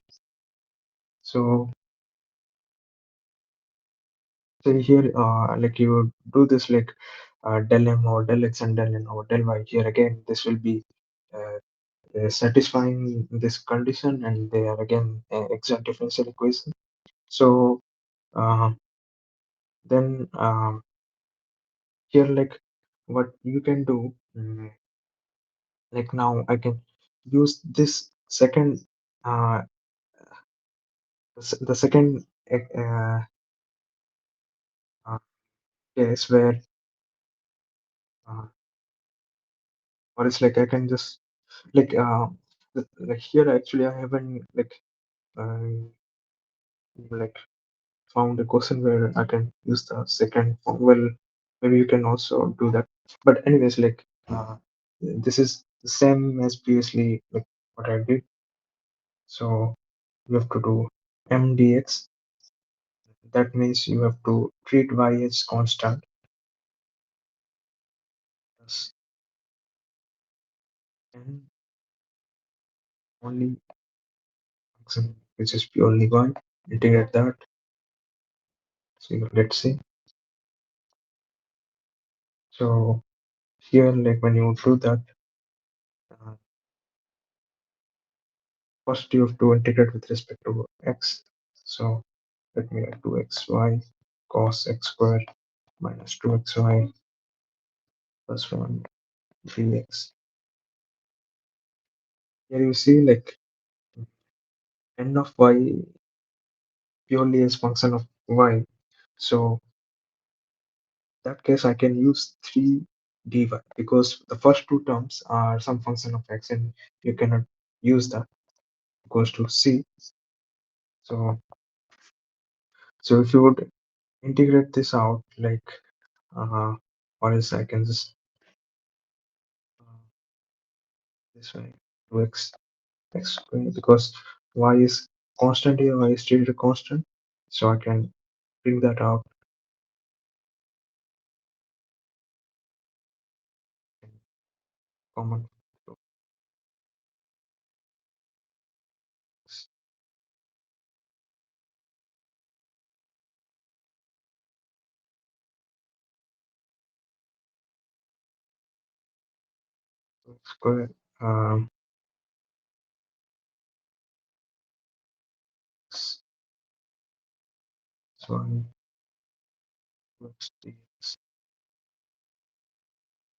[SPEAKER 1] So, so here, like you do this like del m or del x and del n or del y. Here again, this will be uh, satisfying this condition, and they are again exact differential equation. So uh, then here, like what you can do, like now I can use this second, uh, the second uh, uh, case where, uh, or it's like I can just like like here actually I haven't uh, like found a question where I can use the second form. Well, maybe you can also do that. But anyways, like this is the same as previously, like what I did. So you have to do mdx. That means you have to treat y as constant plus n only function which is purely y. integrate that. So let's see. So here, like when you do that, uh, first you have to integrate with respect to x. So let me write 2xy cos x squared minus 2xy plus 1 dx. Here you see like n of y purely as function of y. So that case I can use 3 dy because the first two terms are some function of x and you cannot use that equals to c. So so if you would integrate this out like or else I can just uh, this way 2x x squared because y is constant here, y is treated a constant. So I can bring that out in common square x y plus dx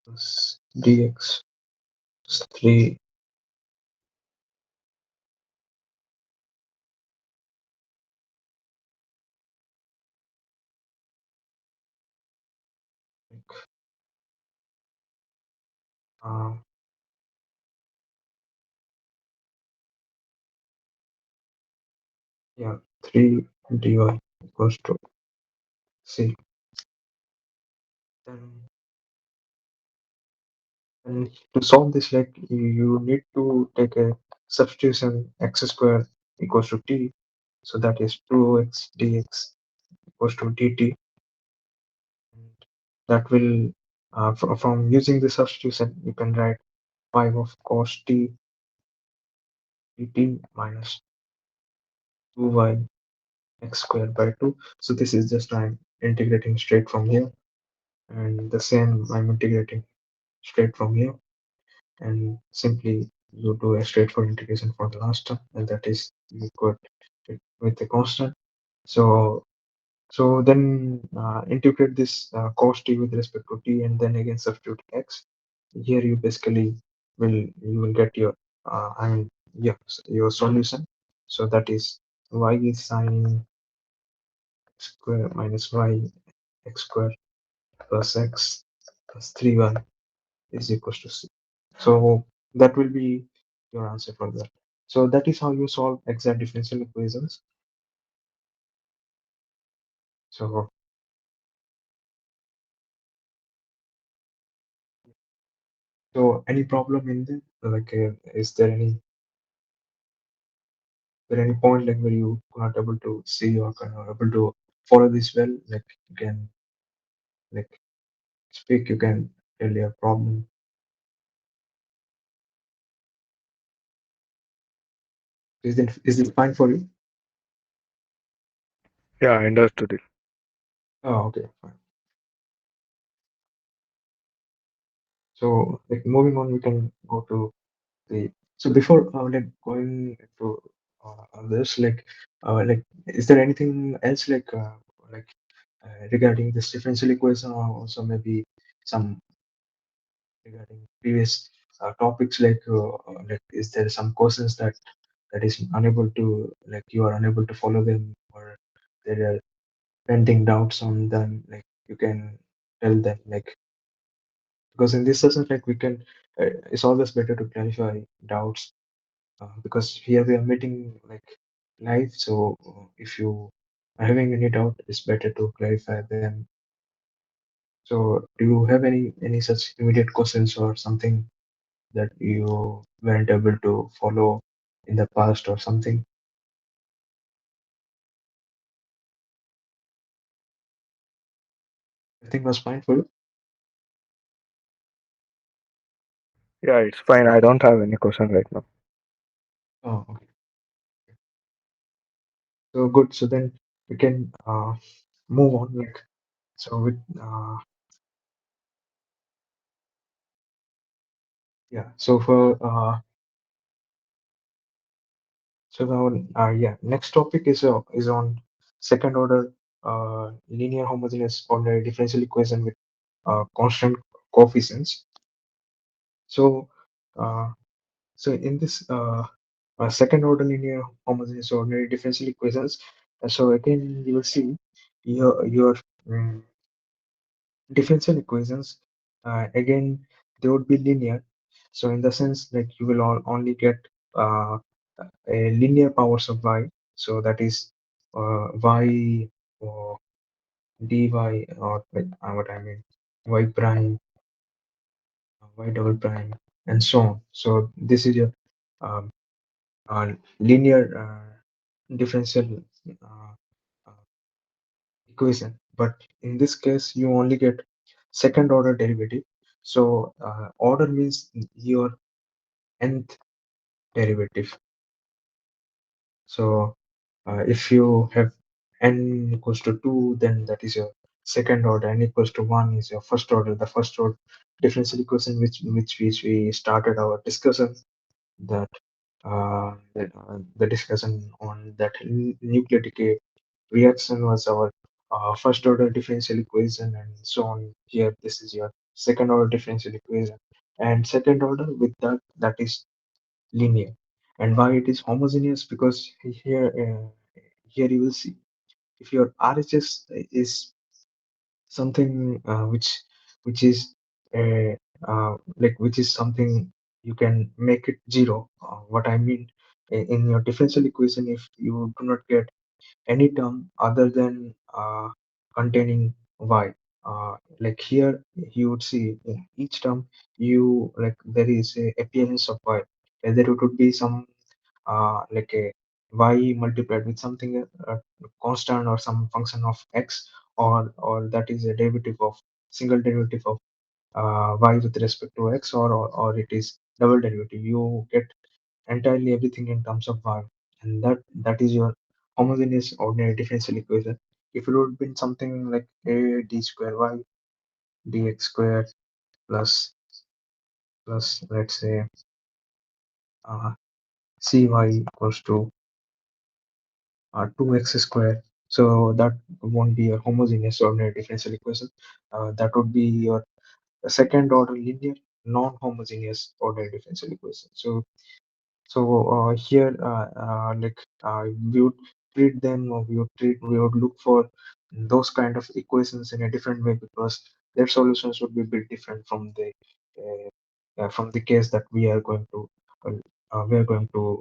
[SPEAKER 1] plus dx plus 3 uh, yeah 3 dy equals to c. Then to solve this, like you need to take a substitution x square equals to t. So that is 2x dx equals to dt. And that will, from using the substitution, you can write 5 of cos t dt minus 2y x squared by 2. So this is just I'm integrating straight from here. And the same I'm integrating straight from here. And simply you do a straightforward integration for the last term, and that is you got it with the constant. So so then integrate this cos t with respect to t, and then again substitute x. Here you basically will get your your solution. So that is y is sine x square minus y x square plus x plus 3y is equals to c. So that will be your answer for that. So that is how you solve exact differential equations. So so any problem in there? Like, is there any point like where you are not able to see or kind of able to follow this well? Like you can like speak, you can tell your problem. Is it fine for you?
[SPEAKER 2] Yeah, I understood it.
[SPEAKER 1] Oh, okay, fine. So like moving on, we can go to the so before like going to this like is there anything else like regarding this differential equation or also maybe some regarding previous topics like is there some questions that is unable to like you are unable to follow them or there are pending doubts on them like you can tell them like because in this session like we can it's always better to clarify doubts because here we are meeting like live. So if you are having any doubt, it's better to clarify them. So do you have any such immediate questions or something that you weren't able to follow in the past or something? Everything was fine for you?
[SPEAKER 2] Yeah, it's fine. I don't have any question right now.
[SPEAKER 1] Oh, okay. So good. So then we can move on. Like so with yeah. So for so now yeah. Next topic is on second order linear homogeneous ordinary differential equation with constant coefficients. So uh, so in this second order linear homogeneous ordinary differential equations, so again you will see your mm, differential equations again they would be linear. So in the sense like you will only get uh, a linear powers of y. So that is y or dy or like, what I mean y prime, y double prime, and so on. So this is your um, linear differential uh, uh, equation. But in this case, you only get second order derivative. So order means your nth derivative. So if you have n equals to 2, then that is your second order. N equals to 1 is your first order. The first order differential equation which we started our discussion, that the discussion on that nuclear decay reaction was our first order differential equation, and so on. Here this is your second order differential equation, and second order with that is linear. And why it is homogeneous? Because here you will see if your RHS is something which is uh, like which is something you can make it zero. What I mean, in your differential equation, if you do not get any term other than containing y, like here you would see in each term you like there is a appearance of y, either it would be some like a y multiplied with something constant or some function of x, or that is a derivative of single derivative of y with respect to x, or it is double derivative. You get entirely everything in terms of y, and that is your homogeneous ordinary differential equation. If it would have been something like a d square y dx square plus let's say uh, cy equals to 2x square, so that won't be a homogeneous ordinary differential equation. That would be your second order linear non-homogeneous ordinary differential equation. So here, like we would treat them, or we would look for those kind of equations in a different way, because their solutions would be a bit different from the case that we are going to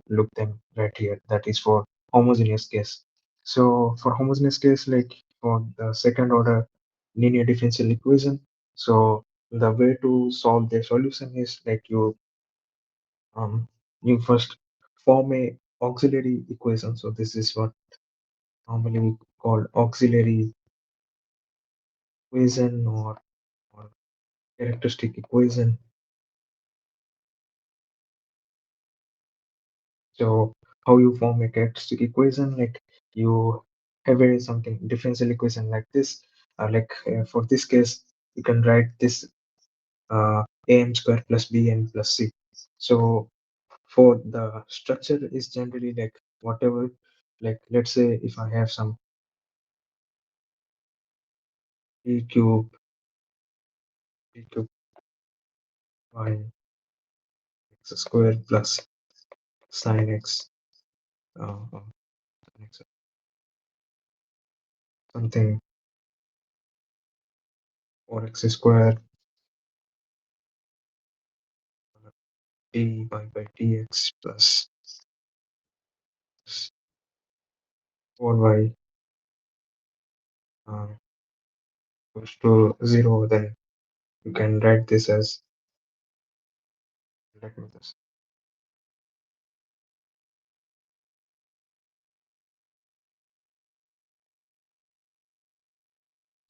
[SPEAKER 1] look them right here. That is for homogeneous case. So for homogeneous case, like for the second order linear differential equation, so the way to solve the solution is like um, you first form a auxiliary equation. So this is what normally we call auxiliary equation, or characteristic equation. So how you form a characteristic equation? Like you have a something differential equation like this. For this case, you can write this am square plus bn plus c. So for the structure is generally like whatever, like let's say if I have some p cube y x squared plus sin x, sin x something, or x squared dy by dx plus 4y uh, goes to 0, then you can write this as, let me just,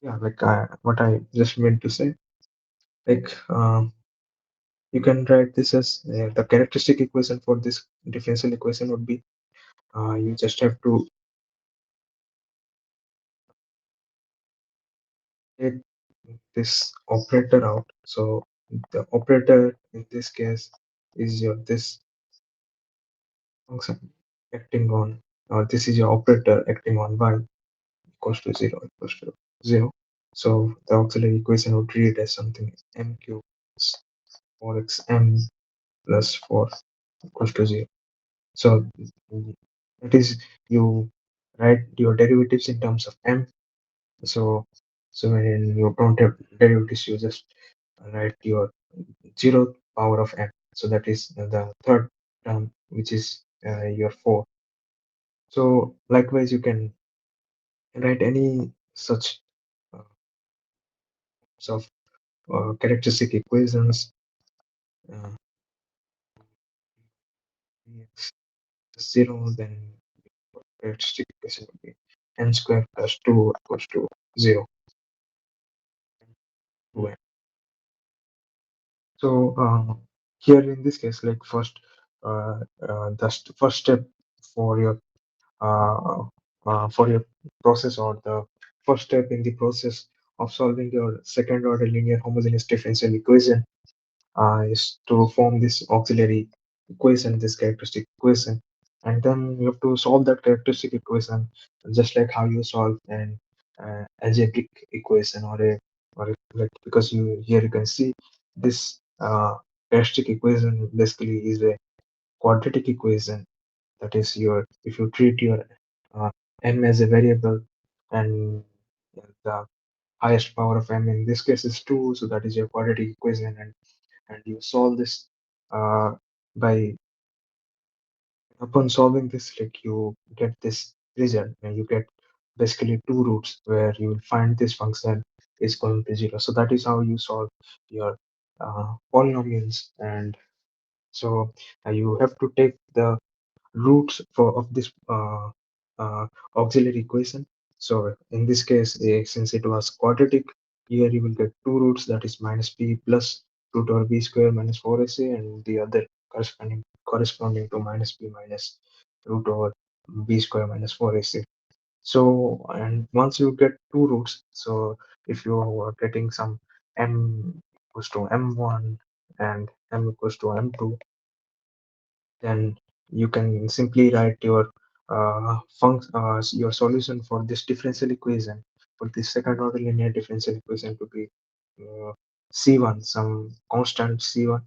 [SPEAKER 1] yeah, like what I just meant to say, like you can write this as the characteristic equation for this differential equation would be you just have to this operator out. So the operator in this case is your this function acting on, or this is your operator acting on y equals to 0 equals to 0. So the auxiliary equation would read as something m cube plus 4xm plus 4 equals to 0. So that is, you write your derivatives in terms of m. So when you don't have derivatives, you just write your 0th power of m. So that is the third term, which is your 4. So likewise, you can write any such of characteristic equations. Uh, X 0, then characteristic equation would be n square plus 2 equals to 0 to n. So here in this case, like first, first step for your uh, for your process, or the first step in the process of solving your second order linear homogeneous differential equation is to form this auxiliary equation, this characteristic equation, and then you have to solve that characteristic equation just like how you solve an algebraic equation, like, because you here you can see this characteristic equation basically is a quadratic equation. That is, your if you treat your uh, m as a variable, and the highest power of m in this case is 2, so that is your quadratic equation, and you solve this uh, by upon solving this, like, you get this result, and you get basically two roots where you will find this function is going to 0. So that is how you solve your polynomials. And so you have to take the roots of this uh, auxiliary equation. So in this case, since it was quadratic, here you will get two roots, that is minus b plus root over b square minus 4ac, and the other corresponding to minus b minus root over b square minus 4ac. So, and once you get two roots, so if you are getting some m equals to m1 and m equals to m2, then you can simply write your your solution for this differential equation, for this second order linear differential equation, to be uh, c1, some constant c1,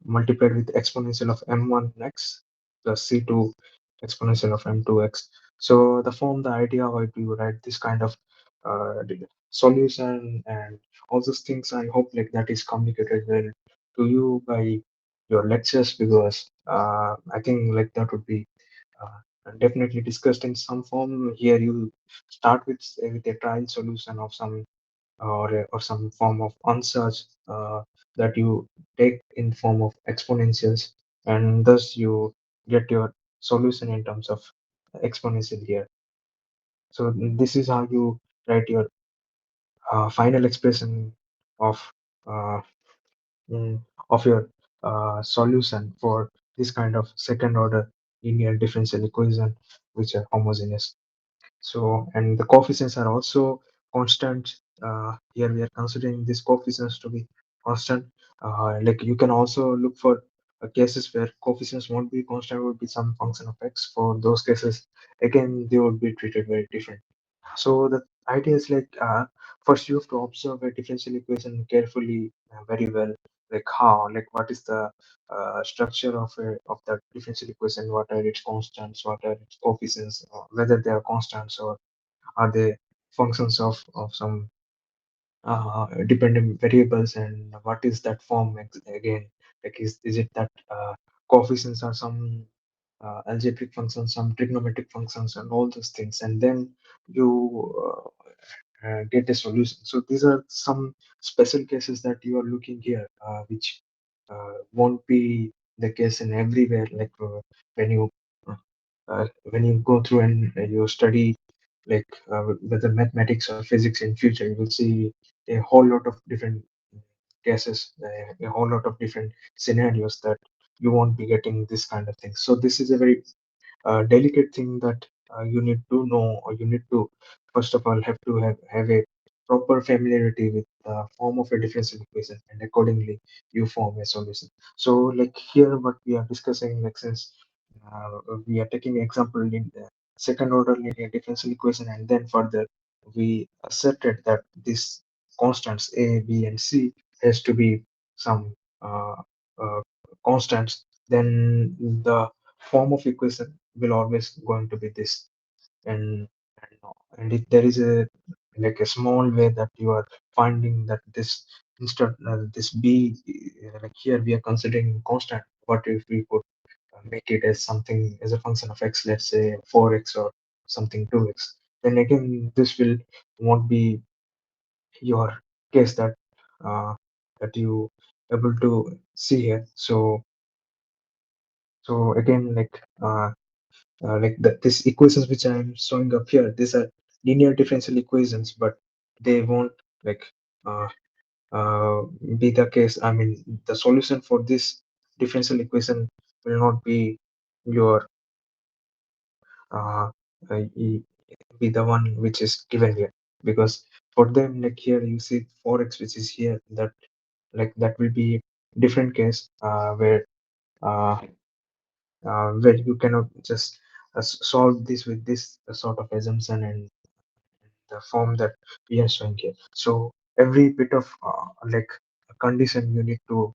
[SPEAKER 1] multiplied with exponential of m1x plus c2 exponential of m2x. So the idea why you write this kind of solution and all those things, I hope like that is communicated well to you by your lectures, because I think like that would be definitely discussed in some form. Here you start with a trial solution of some, or some form of answers that you take in form of exponentials, and thus you get your solution in terms of exponential here. So this is how you write your final expression of uh, mm, your solution for this kind of second order linear differential equation which are homogeneous. So, and the coefficients are also constant. Here we are considering these coefficients to be constant. Like, you can also look for cases where coefficients won't be constant, would be some function of x. For those cases, again, they would be treated very different. So the idea is like, first you have to observe a differential equation carefully, very well. Like how, like what is the structure of that differential equation? What are its constants? What are its coefficients? Whether they are constants, or are they functions of some dependent variables? And what is that form again? Like, is it that coefficients are some algebraic functions, some trigonometric functions, and all those things, and then you get a solution. So these are some special cases that you are looking here, which won't be the case in everywhere. Like when you when you go through and you study, like whether mathematics or physics in future, you will see a whole lot of different cases, a whole lot of different scenarios that you won't be getting this kind of thing. So this is a very delicate thing that you need to know, or you need to first of all have to have a proper familiarity with the form of a differential equation, and accordingly you form a solution. So like here what we are discussing, like since we are taking example in the second order linear differential equation, and then further we asserted that this constants a, b, and c has to be some uh, uh, constants, then the form of equation will always going to be this. And and, and if there is a like a small way that you are finding that this instead this b, like here we are considering constant, what if we could make it as something as a function of x, let's say 4x or something 2x, then again this will won't be your case that you able to see here. So again, like these equations which I'm showing up here, these are linear differential equations, but they won't like uh, uh, be the case. I mean, the solution for this differential equation will not be your uh, e- be the one which is given here, because for them, like here you see 4x which is here, that like that will be different case uh, where you cannot just solve this with this sort of assumption and the form that we are showing here. So every bit of like condition you need to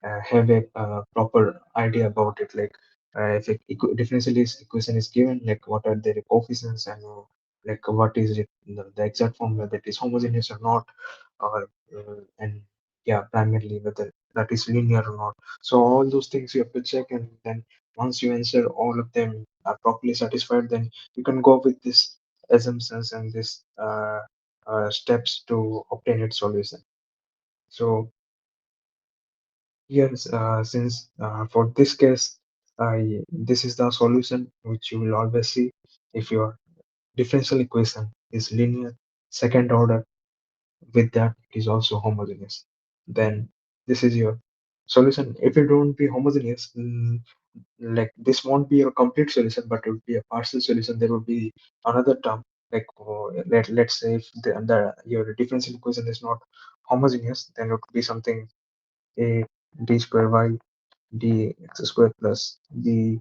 [SPEAKER 1] have a proper idea about it. Like if a differential equation is given, like what are their coefficients, and like what is it the exact formula that is homogeneous or not, or and yeah, primarily whether that is linear or not. So all those things you have to check, and then once you answer all of them are properly satisfied, then you can go with this assumptions and this steps to obtain its solution. So yes, since for this case, this is the solution which you will always see if your differential equation is linear, second order, with that it is also homogeneous. Then this is your solution. If it don't be homogeneous, like this won't be your complete solution, but it would be a partial solution. There would be another term, like let's say if the your differential equation is not homogeneous, then it would be something a d square y dx square plus b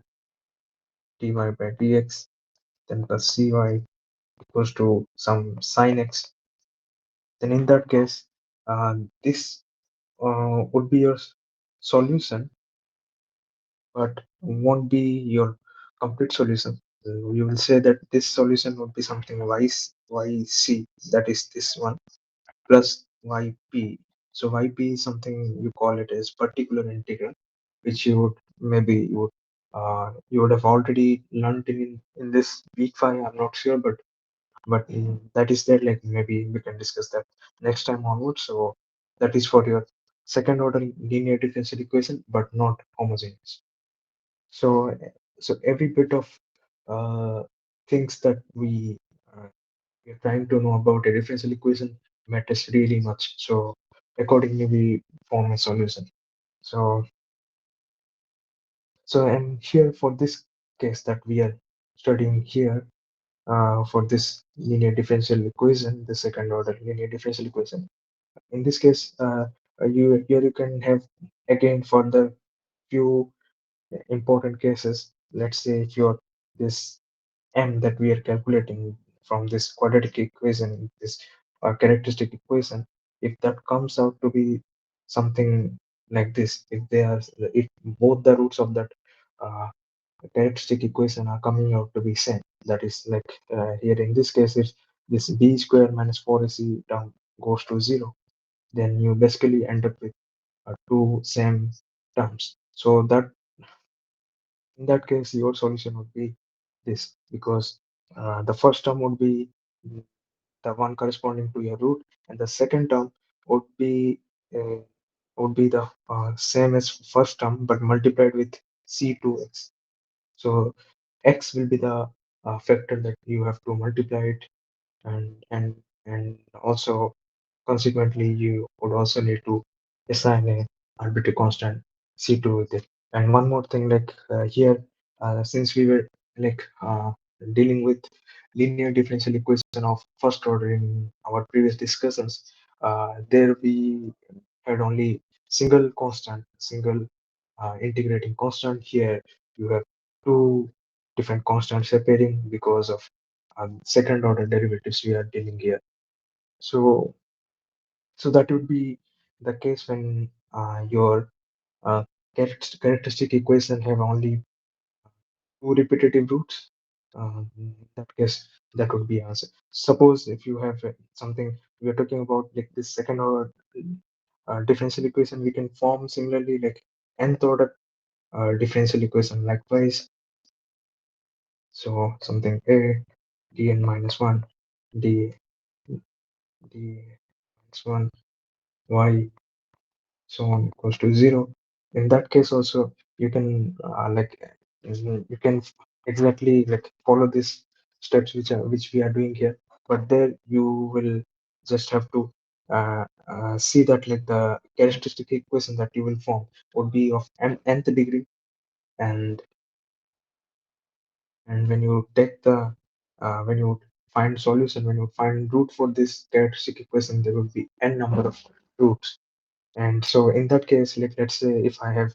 [SPEAKER 1] dy by dx, then plus cy equals to some sin x. Then in that case, this would be your solution, but won't be your complete solution. You will say that this solution would be something yc, that is this one, plus yp. So yp is something you call it as particular integral, which you would have already learned in this week 5. I'm not sure, but that is there. Like maybe we can discuss that next time onwards. So that is for your second order linear differential equation, but not homogeneous. So so every bit of uh, things that uh, we're trying to know about a differential equation matters really much. So accordingly, we form a solution. So and here for this case that we are studying here, for this linear differential equation, the second order linear differential equation. In this case, you here you can have again further few important cases. Let's say if you're this m that we are calculating from this quadratic equation, this characteristic equation, if that comes out to be something like this, if both the roots of that uh, characteristic equation are coming out to be same, that is like here in this case, if this b square minus 4ac term goes to 0, then you basically end up with two same terms. So that in that case, your solution would be this, because the first term would be the one corresponding to your root, and the second term would be uh, the same as first term but multiplied with c2x. So x will be the factor that you have to multiply it, and also consequently you would also need to assign a arbitrary constant c2 with it. And one more thing, like here, since we were like dealing with linear differential equation of first order in our previous discussions, there we had only single constant, single integrating constant. Here you have two different constants appearing because of second order derivatives we are dealing here. So, so that would be the case when your uh, characteristic equation have only two repetitive roots. In that case, that would be answer. Suppose if you have something we are talking about like this second order differential equation, we can form similarly like nth order differential equation likewise. So something a dn minus 1 d d minus 1 y so on equals to 0. In that case also you can you can exactly like follow these steps which we are doing here, but there you will just have to see that like the characteristic equation that you will form would be of nth degree, and when you take the when you find solution, when you find root for this characteristic equation, there will be n number of roots. And so in that case, like let's say if I have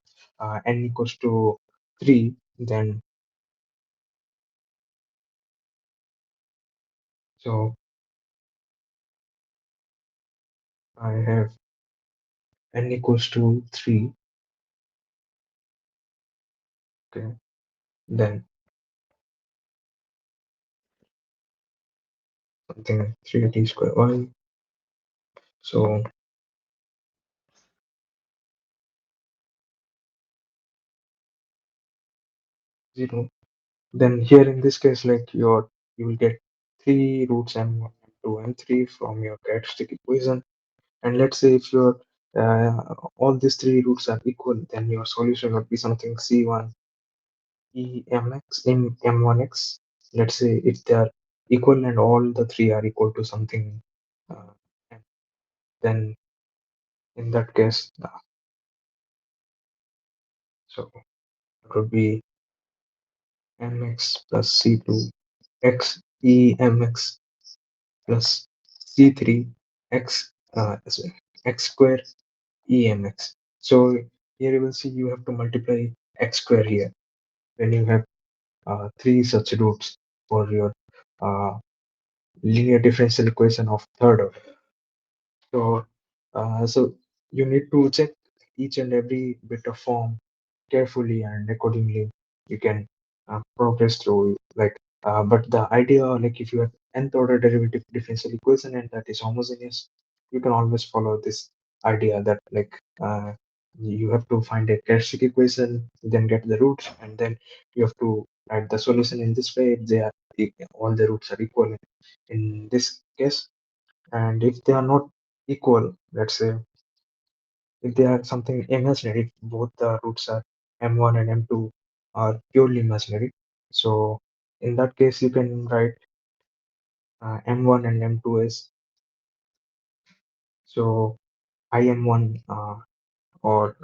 [SPEAKER 1] n equals to 3, then so I have n equals to 3. Okay, then something like 3t square y. So 0. Then here in this case, like you will get three roots m1, m2, m3 from your characteristic equation. And let's say if your all these three roots are equal, then your solution would be something c1 emx in m1x. Let's say if they are equal and all the three are equal to something, uh, then in that case, so it would be mx plus c2 x emx plus c3 x x square emx. So here you will see you have to multiply x square here when you have three such roots for your uh, linear differential equation of third order. So, so you need to check each and every bit of form carefully, and accordingly you can progress through. But the idea, like if you have nth order derivative differential equation and that is homogeneous, you can always follow this idea that you have to find a characteristic equation, then get the roots, and then you have to write the solution in this way if they are all the roots are equal in this case. And if they are not equal, let's say if they are something imaginary, if both the roots are m1 and m2 are purely imaginary, so in that case you can write m1 and m2 as so im1 or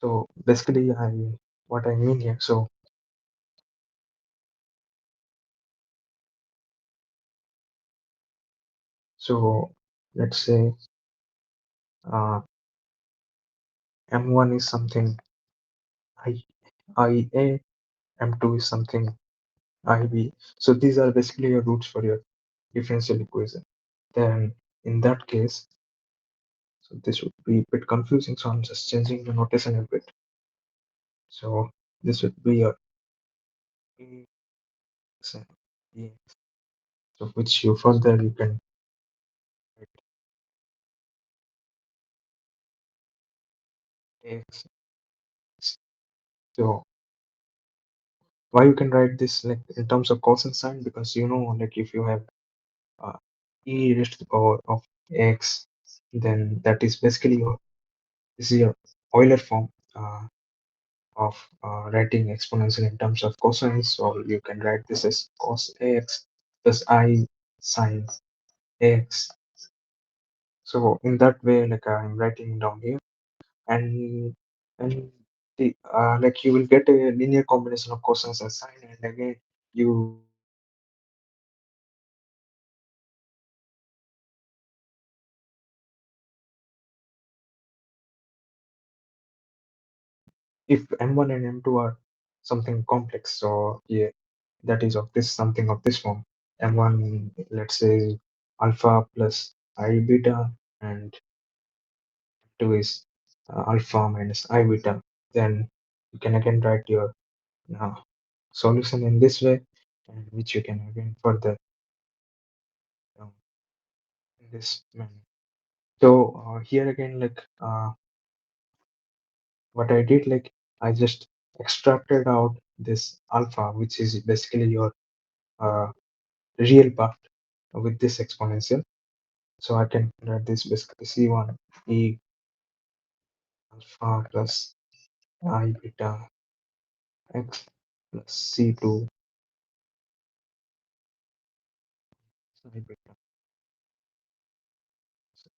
[SPEAKER 1] so basically I what I mean here, so let's say uh, m1 is something i ia, m2 is something ib. So these are basically your roots for your differential equation. Then in that case, so this would be a bit confusing, so I'm just changing the notation a bit. So this would be your AX and EX. So which you further you can write AX. So why you can write this like in terms of cosine sign, because you know like if you have uh, e raised to the power of x, then that is basically your this is your Euler form of writing exponential in terms of cosines. So you can write this as cos ax plus I sine ax. So in that way, like I'm writing down here, and like you will get a linear combination of cosines and sine, and again you if m1 and m2 are something complex, so yeah, that is of this something of this form. M1, let's say alpha plus I beta, and 2 is alpha minus I beta. Then you can again write your uh, solution in this way, and which you can again further um, in this manner. So here again, like what I did, like I just extracted out this alpha, which is basically your uh, real part with this exponential. So I can write this basically C1 e alpha plus I beta x plus C2 I beta. So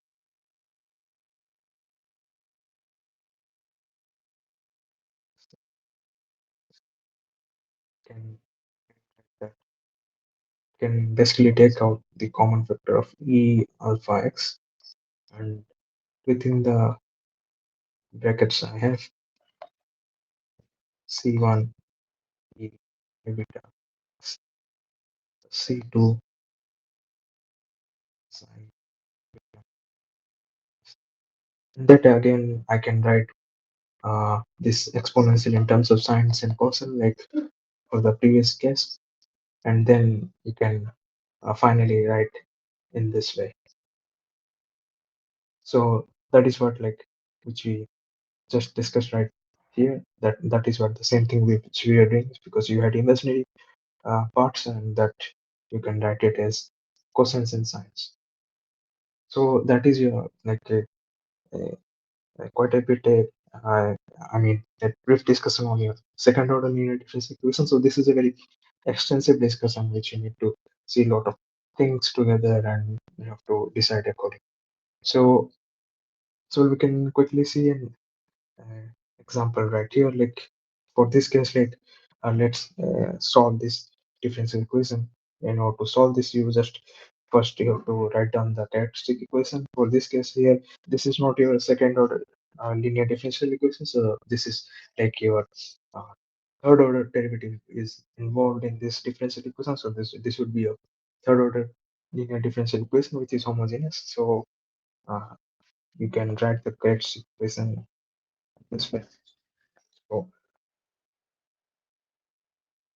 [SPEAKER 1] can that can basically take out the common factor of e alpha x, and within the brackets I have C1 e I beta x C2 I beta. That again I can write this exponential in terms of sines and cosine like for the previous case, and then you can finally write in this way. So that is what like which we just discussed right here. That is what the same thing which we are doing, because you had imaginary parts, and that you can write it as cosines and sines. So that is your like quite a bit. I mean, a brief discussion on your second order linear differential equation. So this is a very extensive discussion which you need to see a lot of things together, and you have to decide according. So so we can quickly see an uh, example right here. Like for this case, like let's solve this differential equation. In order to solve this, you just first you have to write down the characteristic equation. For this case here, this is not your second order linear differential equation. So this is like your uh, third order derivative is involved in this differential equation. So this would be a third order linear differential equation which is homogeneous. So uh, you can write the characteristic equation this way. So,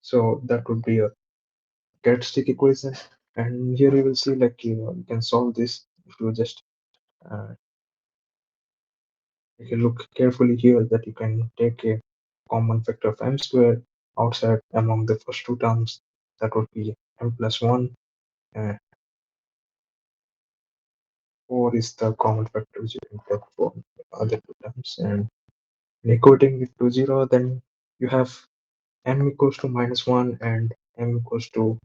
[SPEAKER 1] so that would be a characteristic equation. And here you will see like you can solve this if you just uh, take a look carefully here, that you can take a common factor of m squared outside among the first two terms. That would be m plus 1. Uh, 4 is the common factor which you can take for the other two terms. And equating it to 0, then you have m equals to minus 1 and m equals to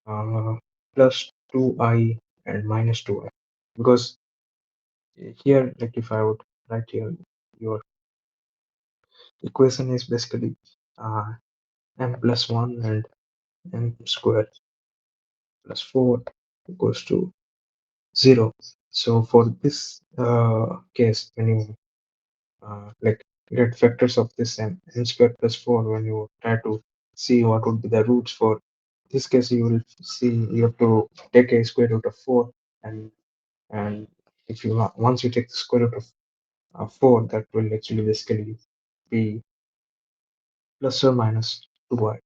[SPEAKER 1] uh, plus 2i and minus 2i, because here like if I would write here, your equation is basically uh, m plus 1 and m squared plus 4 equals to 0. So for this case, when you like get factors of this m squared plus 4, when you try to see what would be the roots for this case, you will see you have to take a square root of 4, and and if you once you take the square root of 4, that will actually basically be plus or minus 2i.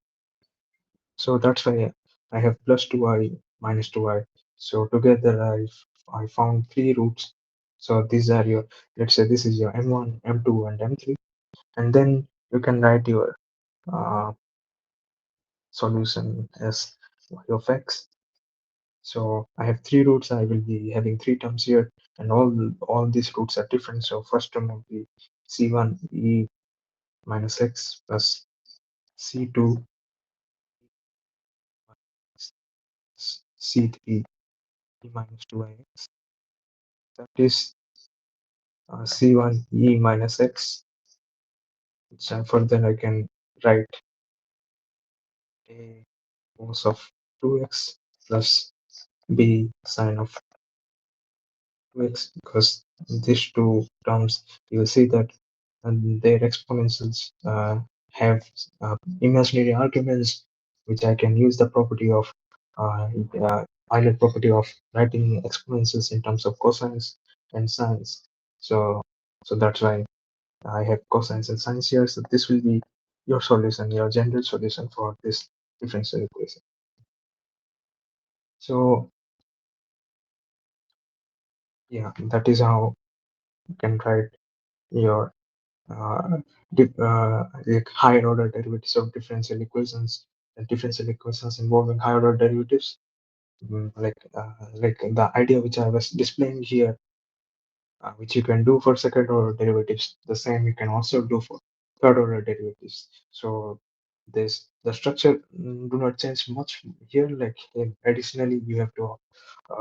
[SPEAKER 1] So that's why I have plus 2i minus 2i. So together I found three roots. So these are your, let's say this is your m1, m2, and m3. And then you can write your uh, solution as y of x. So I have three roots. I will be having three terms here, and all these roots are different. So first term will be c1 e minus x plus c2 c3 e minus 2ix. That is c1 e minus x So further I can write a cos of 2x plus b sine of 2x, because these two terms you will see that their exponentials have imaginary arguments, which I can use the property of uh, Euler property of writing exponentials in terms of cosines and sines. So that's why I have cosines and sines here. So this will be your solution, your general solution for this differential equation. So yeah, that is how you can write your uh, like higher order derivatives of differential equations, and differential equations involving higher order derivatives. Like the idea which I was displaying here, which you can do for second order derivatives, the same you can also do for third order derivatives. So this the structure do not change much here. Like additionally, you have to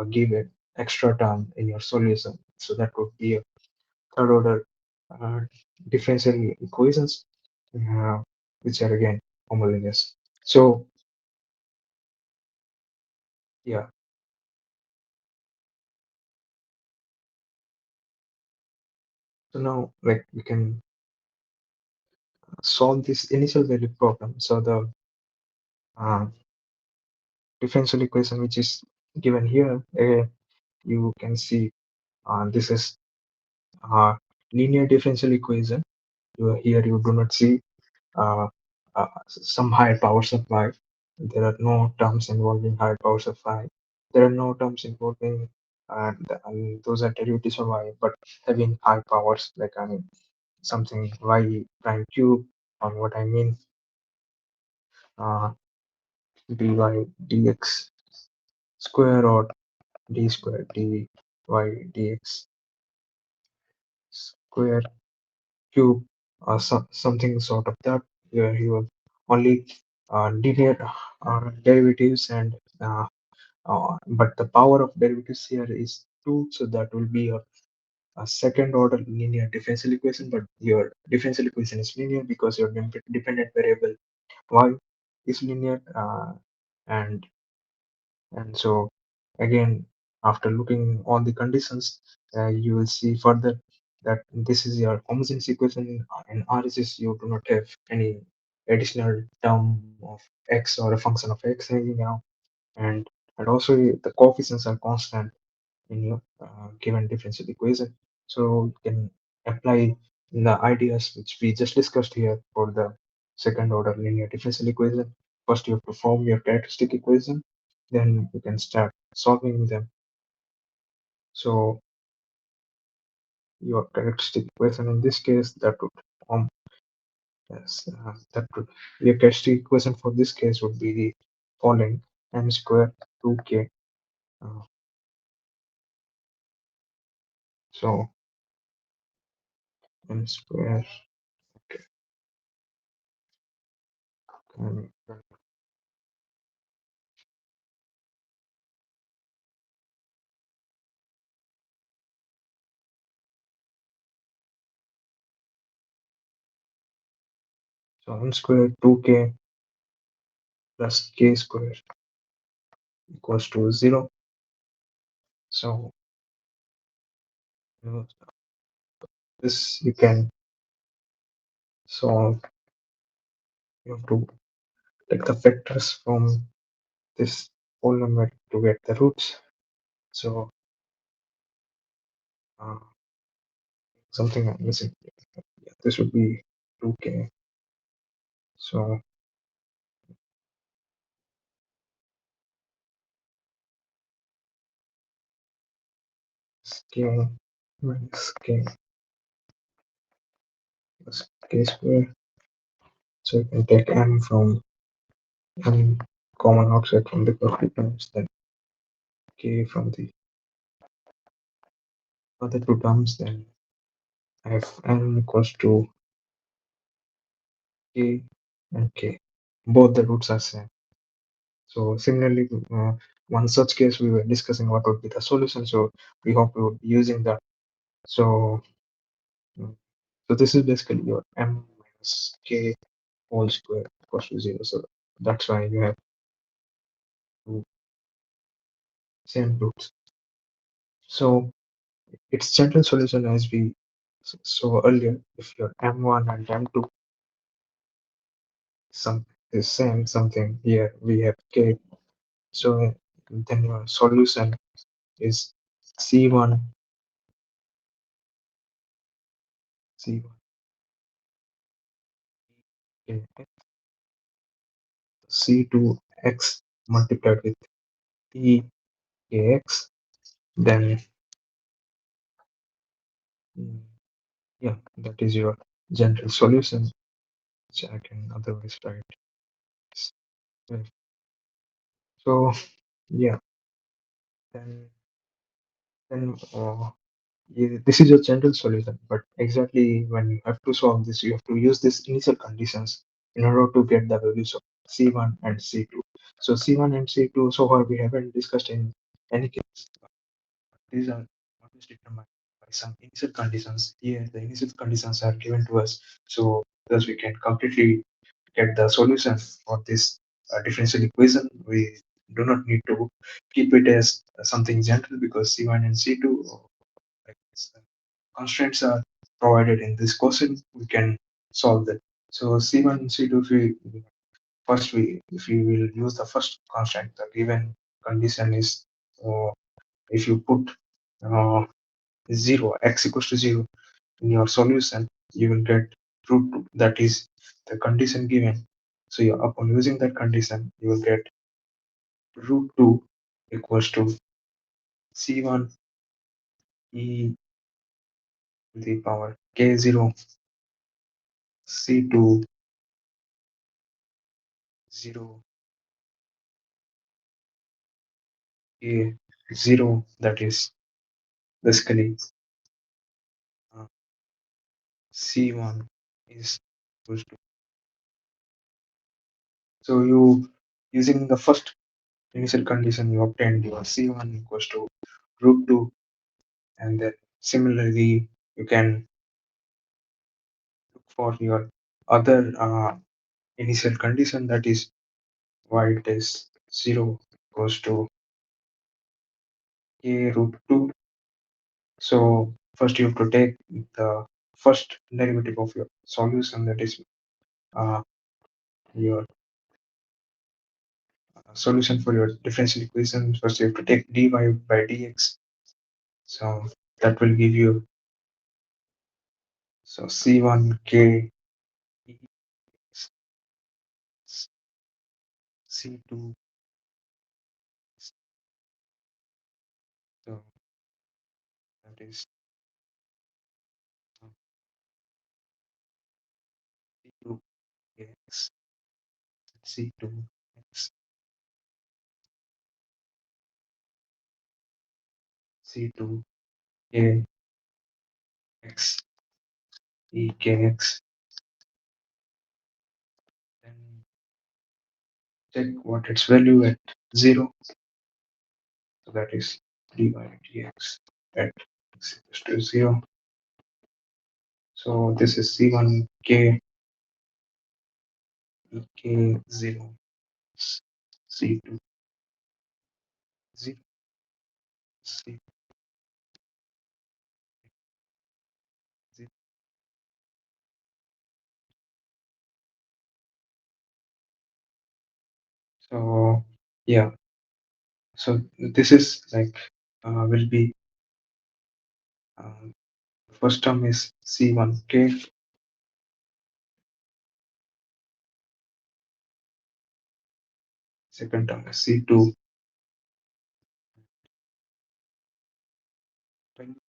[SPEAKER 1] give an extra term in your solution. So that would be a third order uh, differential equations, uh, which are again homogeneous. So yeah, so now like we can solve this initial value problem. So the uh, differential equation which is given here, you can see this is a linear differential equation. Here you do not see uh, some higher powers of y. There are no terms involving higher powers of y. There are no terms involving those are derivatives of y, but having high powers, like I mean something y prime cube, or what I mean uh, dy dx square, or d square dy dx square cube, or something sort of that. Here you have only linear derivatives, and but the power of derivatives here is 2, so that will be a second order linear differential equation. But your differential equation is linear because your dependent variable y is linear, and so again, after looking all the conditions, you will see further that this is your homogeneous equation. In RHS, you do not have any additional term of x or a function of x hanging out, and also the coefficients are constant in your given differential equation. So you can apply the ideas which we just discussed here for the second order linear differential equation. First, you have to form your characteristic equation, then you can start solving them. So your characteristic equation in this case, that would form that would your characteristic equation for this case would be the following: m square 2k. Uh, so m square, um, so m square 2k plus k square equals to 0. So uh, this you can solve. You have to take the factors from this polynomial to get the roots. So uh, something I'm missing. Yeah, this would be 2k. So k minus k plus k square. So you can take m from m common outside from the first terms, then k from the other two terms, then I have n equals to k and k. Both the roots are same. So similarly, one such case we were discussing what would be the solution. So we hope we would be using that. So, mm, so this is basically your m minus k whole square equals to 0. So that's why you have two same roots. So its general solution, as we saw earlier, if your m1 and m2 some is same something, here we have k. So then your solution is c1 c1 k c2x multiplied with e kx, then mm, yeah, that is your general solution, which I can otherwise write. Well, so yeah, then then this is your general solution. But exactly when you have to solve this, you have to use these initial conditions in order to get the values of C1 and C2. So C1 and C2, so far we haven't discussed in any case. These are always determined by some initial conditions. Here, the initial conditions are given to us, so thus we can completely get the solution for this differential equation. We do not need to keep it as something general because C1 and C2 like constraints are provided in this question. We can solve that. So C1 and C2, if we will use the first constant, the given condition is if you put uh, 0, x equals to 0 in your solution, you will get root 2. That is the condition given. So upon using that condition, you will get root 2 equals to c1 e to the power k0 c2 0 k0. That is basically uh, c1 is equals to. So you using the first initial condition, you obtained your c1 equals to root 2, and then similarly you can look for your other initial condition, that is y it is 0 goes to k root 2. So first you have to take the first derivative of your solution, that is uh, your solution for your differential equation. First you have to take dy by dx. So that will give you so c1 k c2. So that is c2 x c2 x c2 k x e kx. Then check what its value at 0. So that is dy dx at x equals to 0. So this is c1 k e k0 c2 0 c 0. So yeah, so this is like will be first term is c1 k, second term is c2.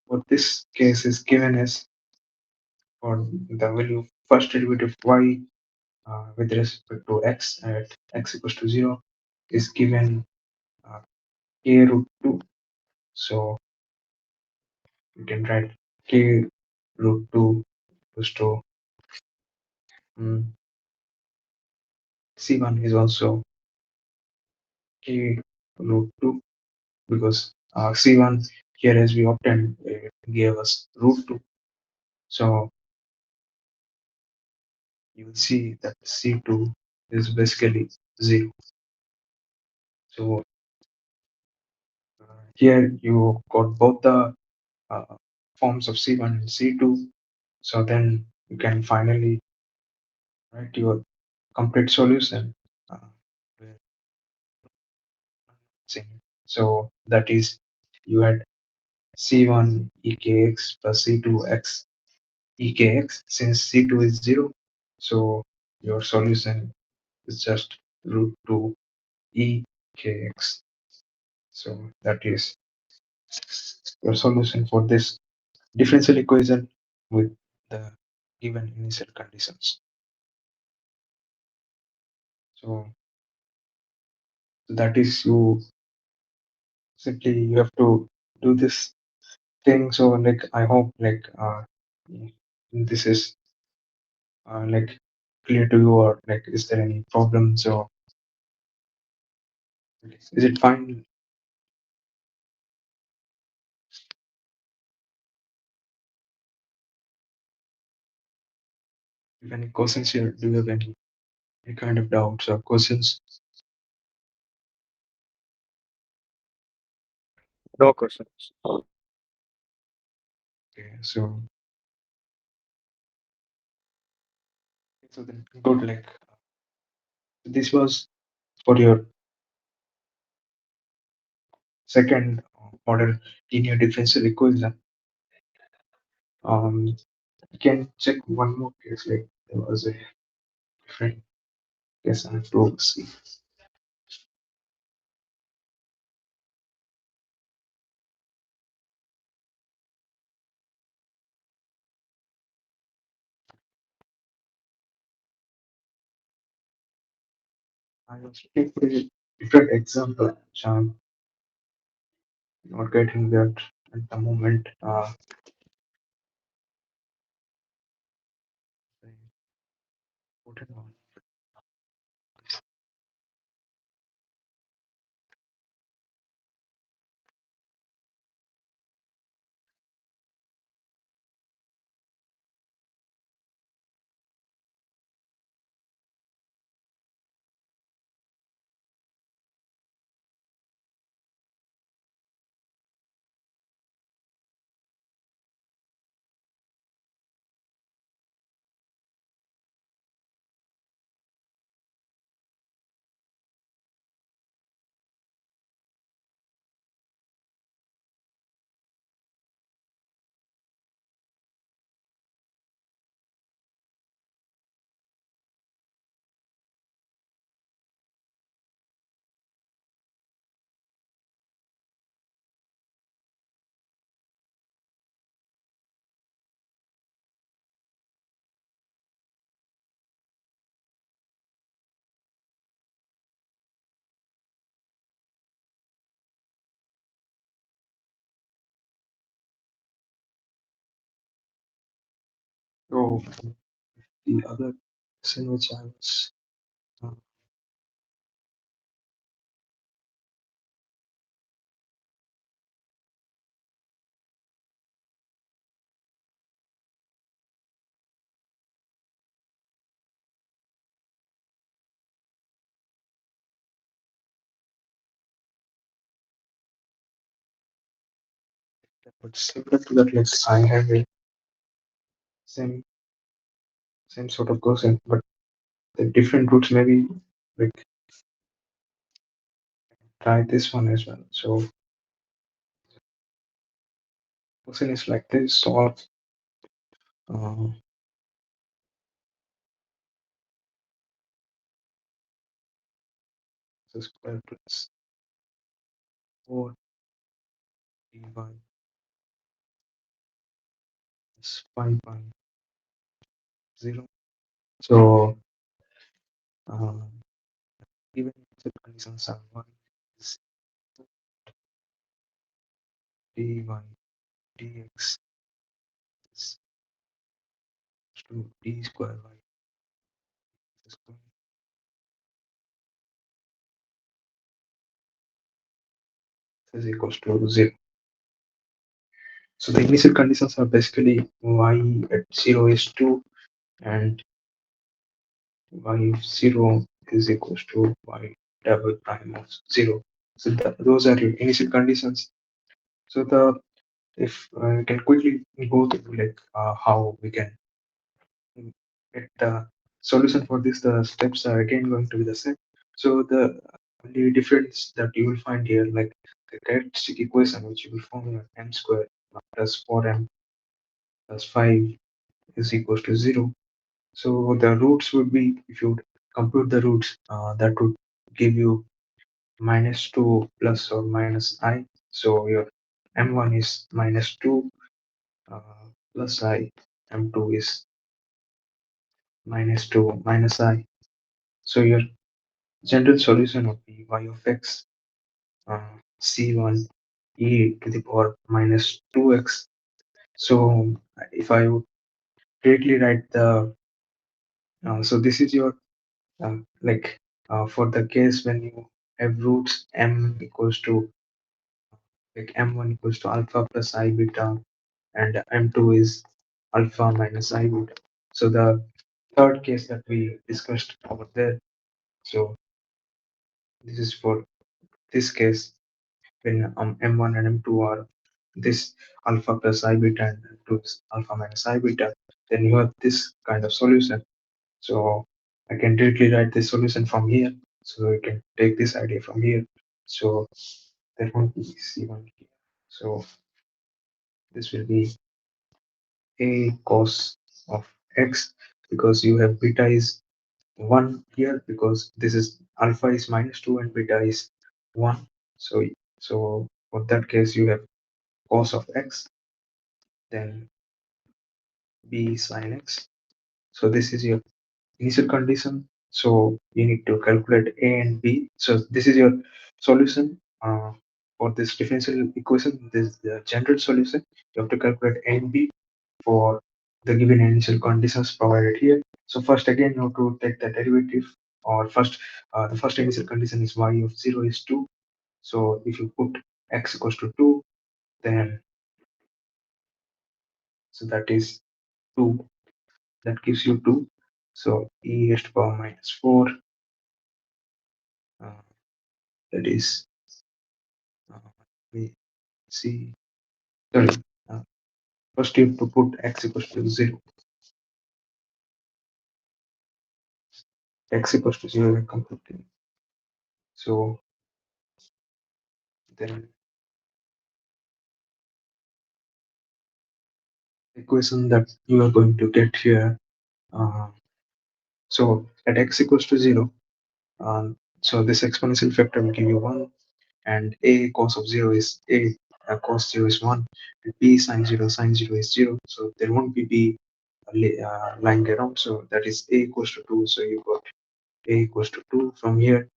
[SPEAKER 1] For this case is given as for the value first derivative y with respect to x at x equals to 0 is given uh, k root 2. So you can write k root 2 equals to c1 is also k root 2 because c1 here as we obtained gave us root 2. So you will see that C2 is basically 0. So here you got both the uh, forms of C1 and C2. So then you can finally write your complete solution. Uh, with so that is, you had C1 EKX plus C2X EKX. Since C2 is 0, so your solution is just root 2 EKX. So that is your solution for this differential equation with the given initial conditions. So that is, you simply you have to do this thing. So like I hope like this is like clear to you, or like is there any problems, or is it fine? If any questions here, do you have any kind of doubts or questions?
[SPEAKER 2] No questions.
[SPEAKER 1] Okay, so then good, like this was for your second order linear differential equation. You can check one more case, like there was a different case I have to see. I was looking for a different example, which I'm not getting that at the moment. Put it on. So the other question which I was uh, but similar to that, like I have a same same sort of question, but the different routes maybe, like try this one as well. So question is like this: solve uh, the square plus 4 by is 5 by 0. So uh, given the conditions are 1 is dy dx is to d square by x square is equals to 0. So the initial conditions are basically y at 0 is 2 and y0 is equals to y double prime of 0. So those are your initial conditions. So the if we can quickly go through like how we can get the solution for this, the steps are again going to be the same. So the only difference that you will find here, like the characteristic equation which you will form your m square plus 4m plus 5 is equals to 0. So the roots would be, if you would compute the roots, that would give you minus 2 plus or minus I. So your m1 is minus 2 plus I, m2 is minus 2 minus I. So your general solution would be y of x c1 e to the power minus 2x. So if I would directly write the, so this is your like for the case when you have roots m equals to like m1 equals to alpha plus I beta and m2 is alpha minus I beta. So the third case that we discussed over there. So this is for this case when m1 and m2 are this alpha plus I beta and m2 is alpha minus I beta, then you have this kind of solution. So I can directly write this solution from here. So you can take this idea from here. So that won't be C1 here. So this will be a cos of x, because you have beta is 1 here, because this is alpha is minus 2 and beta is 1. So for that case you have cos of x, then b sin x. So this is your initial condition. So you need to calculate a and b. So this is your solution for this differential equation. This is the general solution. You have to calculate a and b for the given initial conditions provided here. So first again you have to take the derivative, or first the first initial condition is y of 0 is 2. So if you put x equals to 2, then so that is 2, that gives you 2. So e raised to power minus 4, uh, that is we see, sorry, uh, first you have to put x equals to 0, x equals to 0 and completely. So then equation that you are going to get here, uh, so at x equals to 0, so this exponential factor will give you 1, and a cos of 0 is a, cos 0 is 1, and b sin 0 is 0. So there won't be b lying around. So that is a equals to 2. So you got a equals to 2 from here,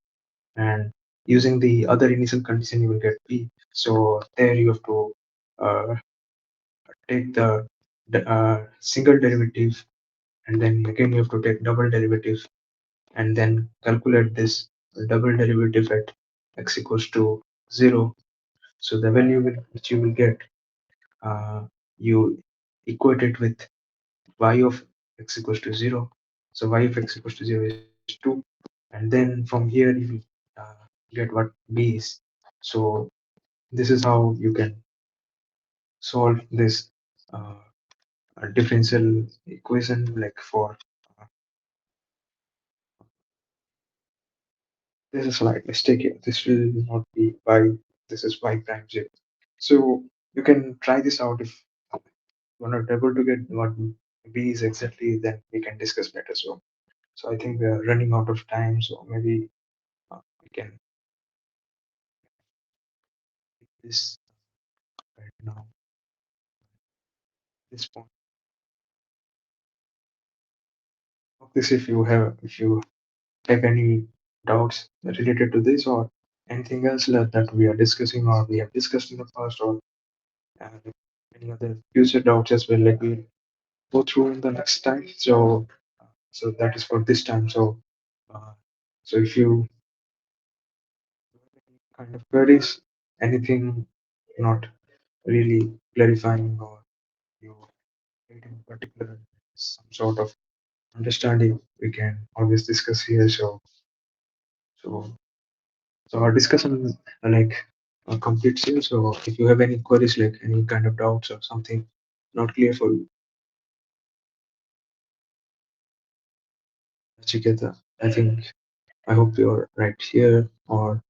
[SPEAKER 1] and using the other initial condition you will get b. So there you have to uh, take the single derivative, and then again you have to take double derivative, and then calculate this double derivative at x equals to 0. So the value which you will get, uh, you equate it with y of x equals to 0. So y of x equals to 0 is 2, and then from here you will get what b is. So this is how you can solve this uh, differential equation, like for there's a slight mistake here. This will not be y, this is y prime 0. So you can try this out. If you're not able to get what b is exactly, then we can discuss later. So I think we are running out of time, so maybe we can take this right now. This point. This if you have any doubts related to this, or anything else that we are discussing or we have discussed in the past, or any other future doubts as well, like we'll go through in the next time. So that is for this time. Uh, so if you have any kind of queries, anything not really clarifying, or you need in particular some sort of understanding, we can always discuss here. So, so our discussion completes here. So if you have any queries, like any kind of doubts or something not clear for you, Chiketa, I think I hope you're right here. Or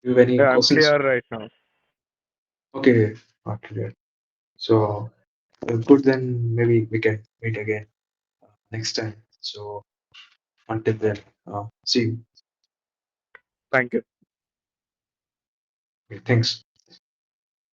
[SPEAKER 1] you have any
[SPEAKER 2] Yeah, I'm
[SPEAKER 1] questions?
[SPEAKER 2] clear right now.
[SPEAKER 1] Okay, not clear. So good, then maybe we can meet again next time. So until then, see you.
[SPEAKER 2] Thank you.
[SPEAKER 1] Okay, thanks.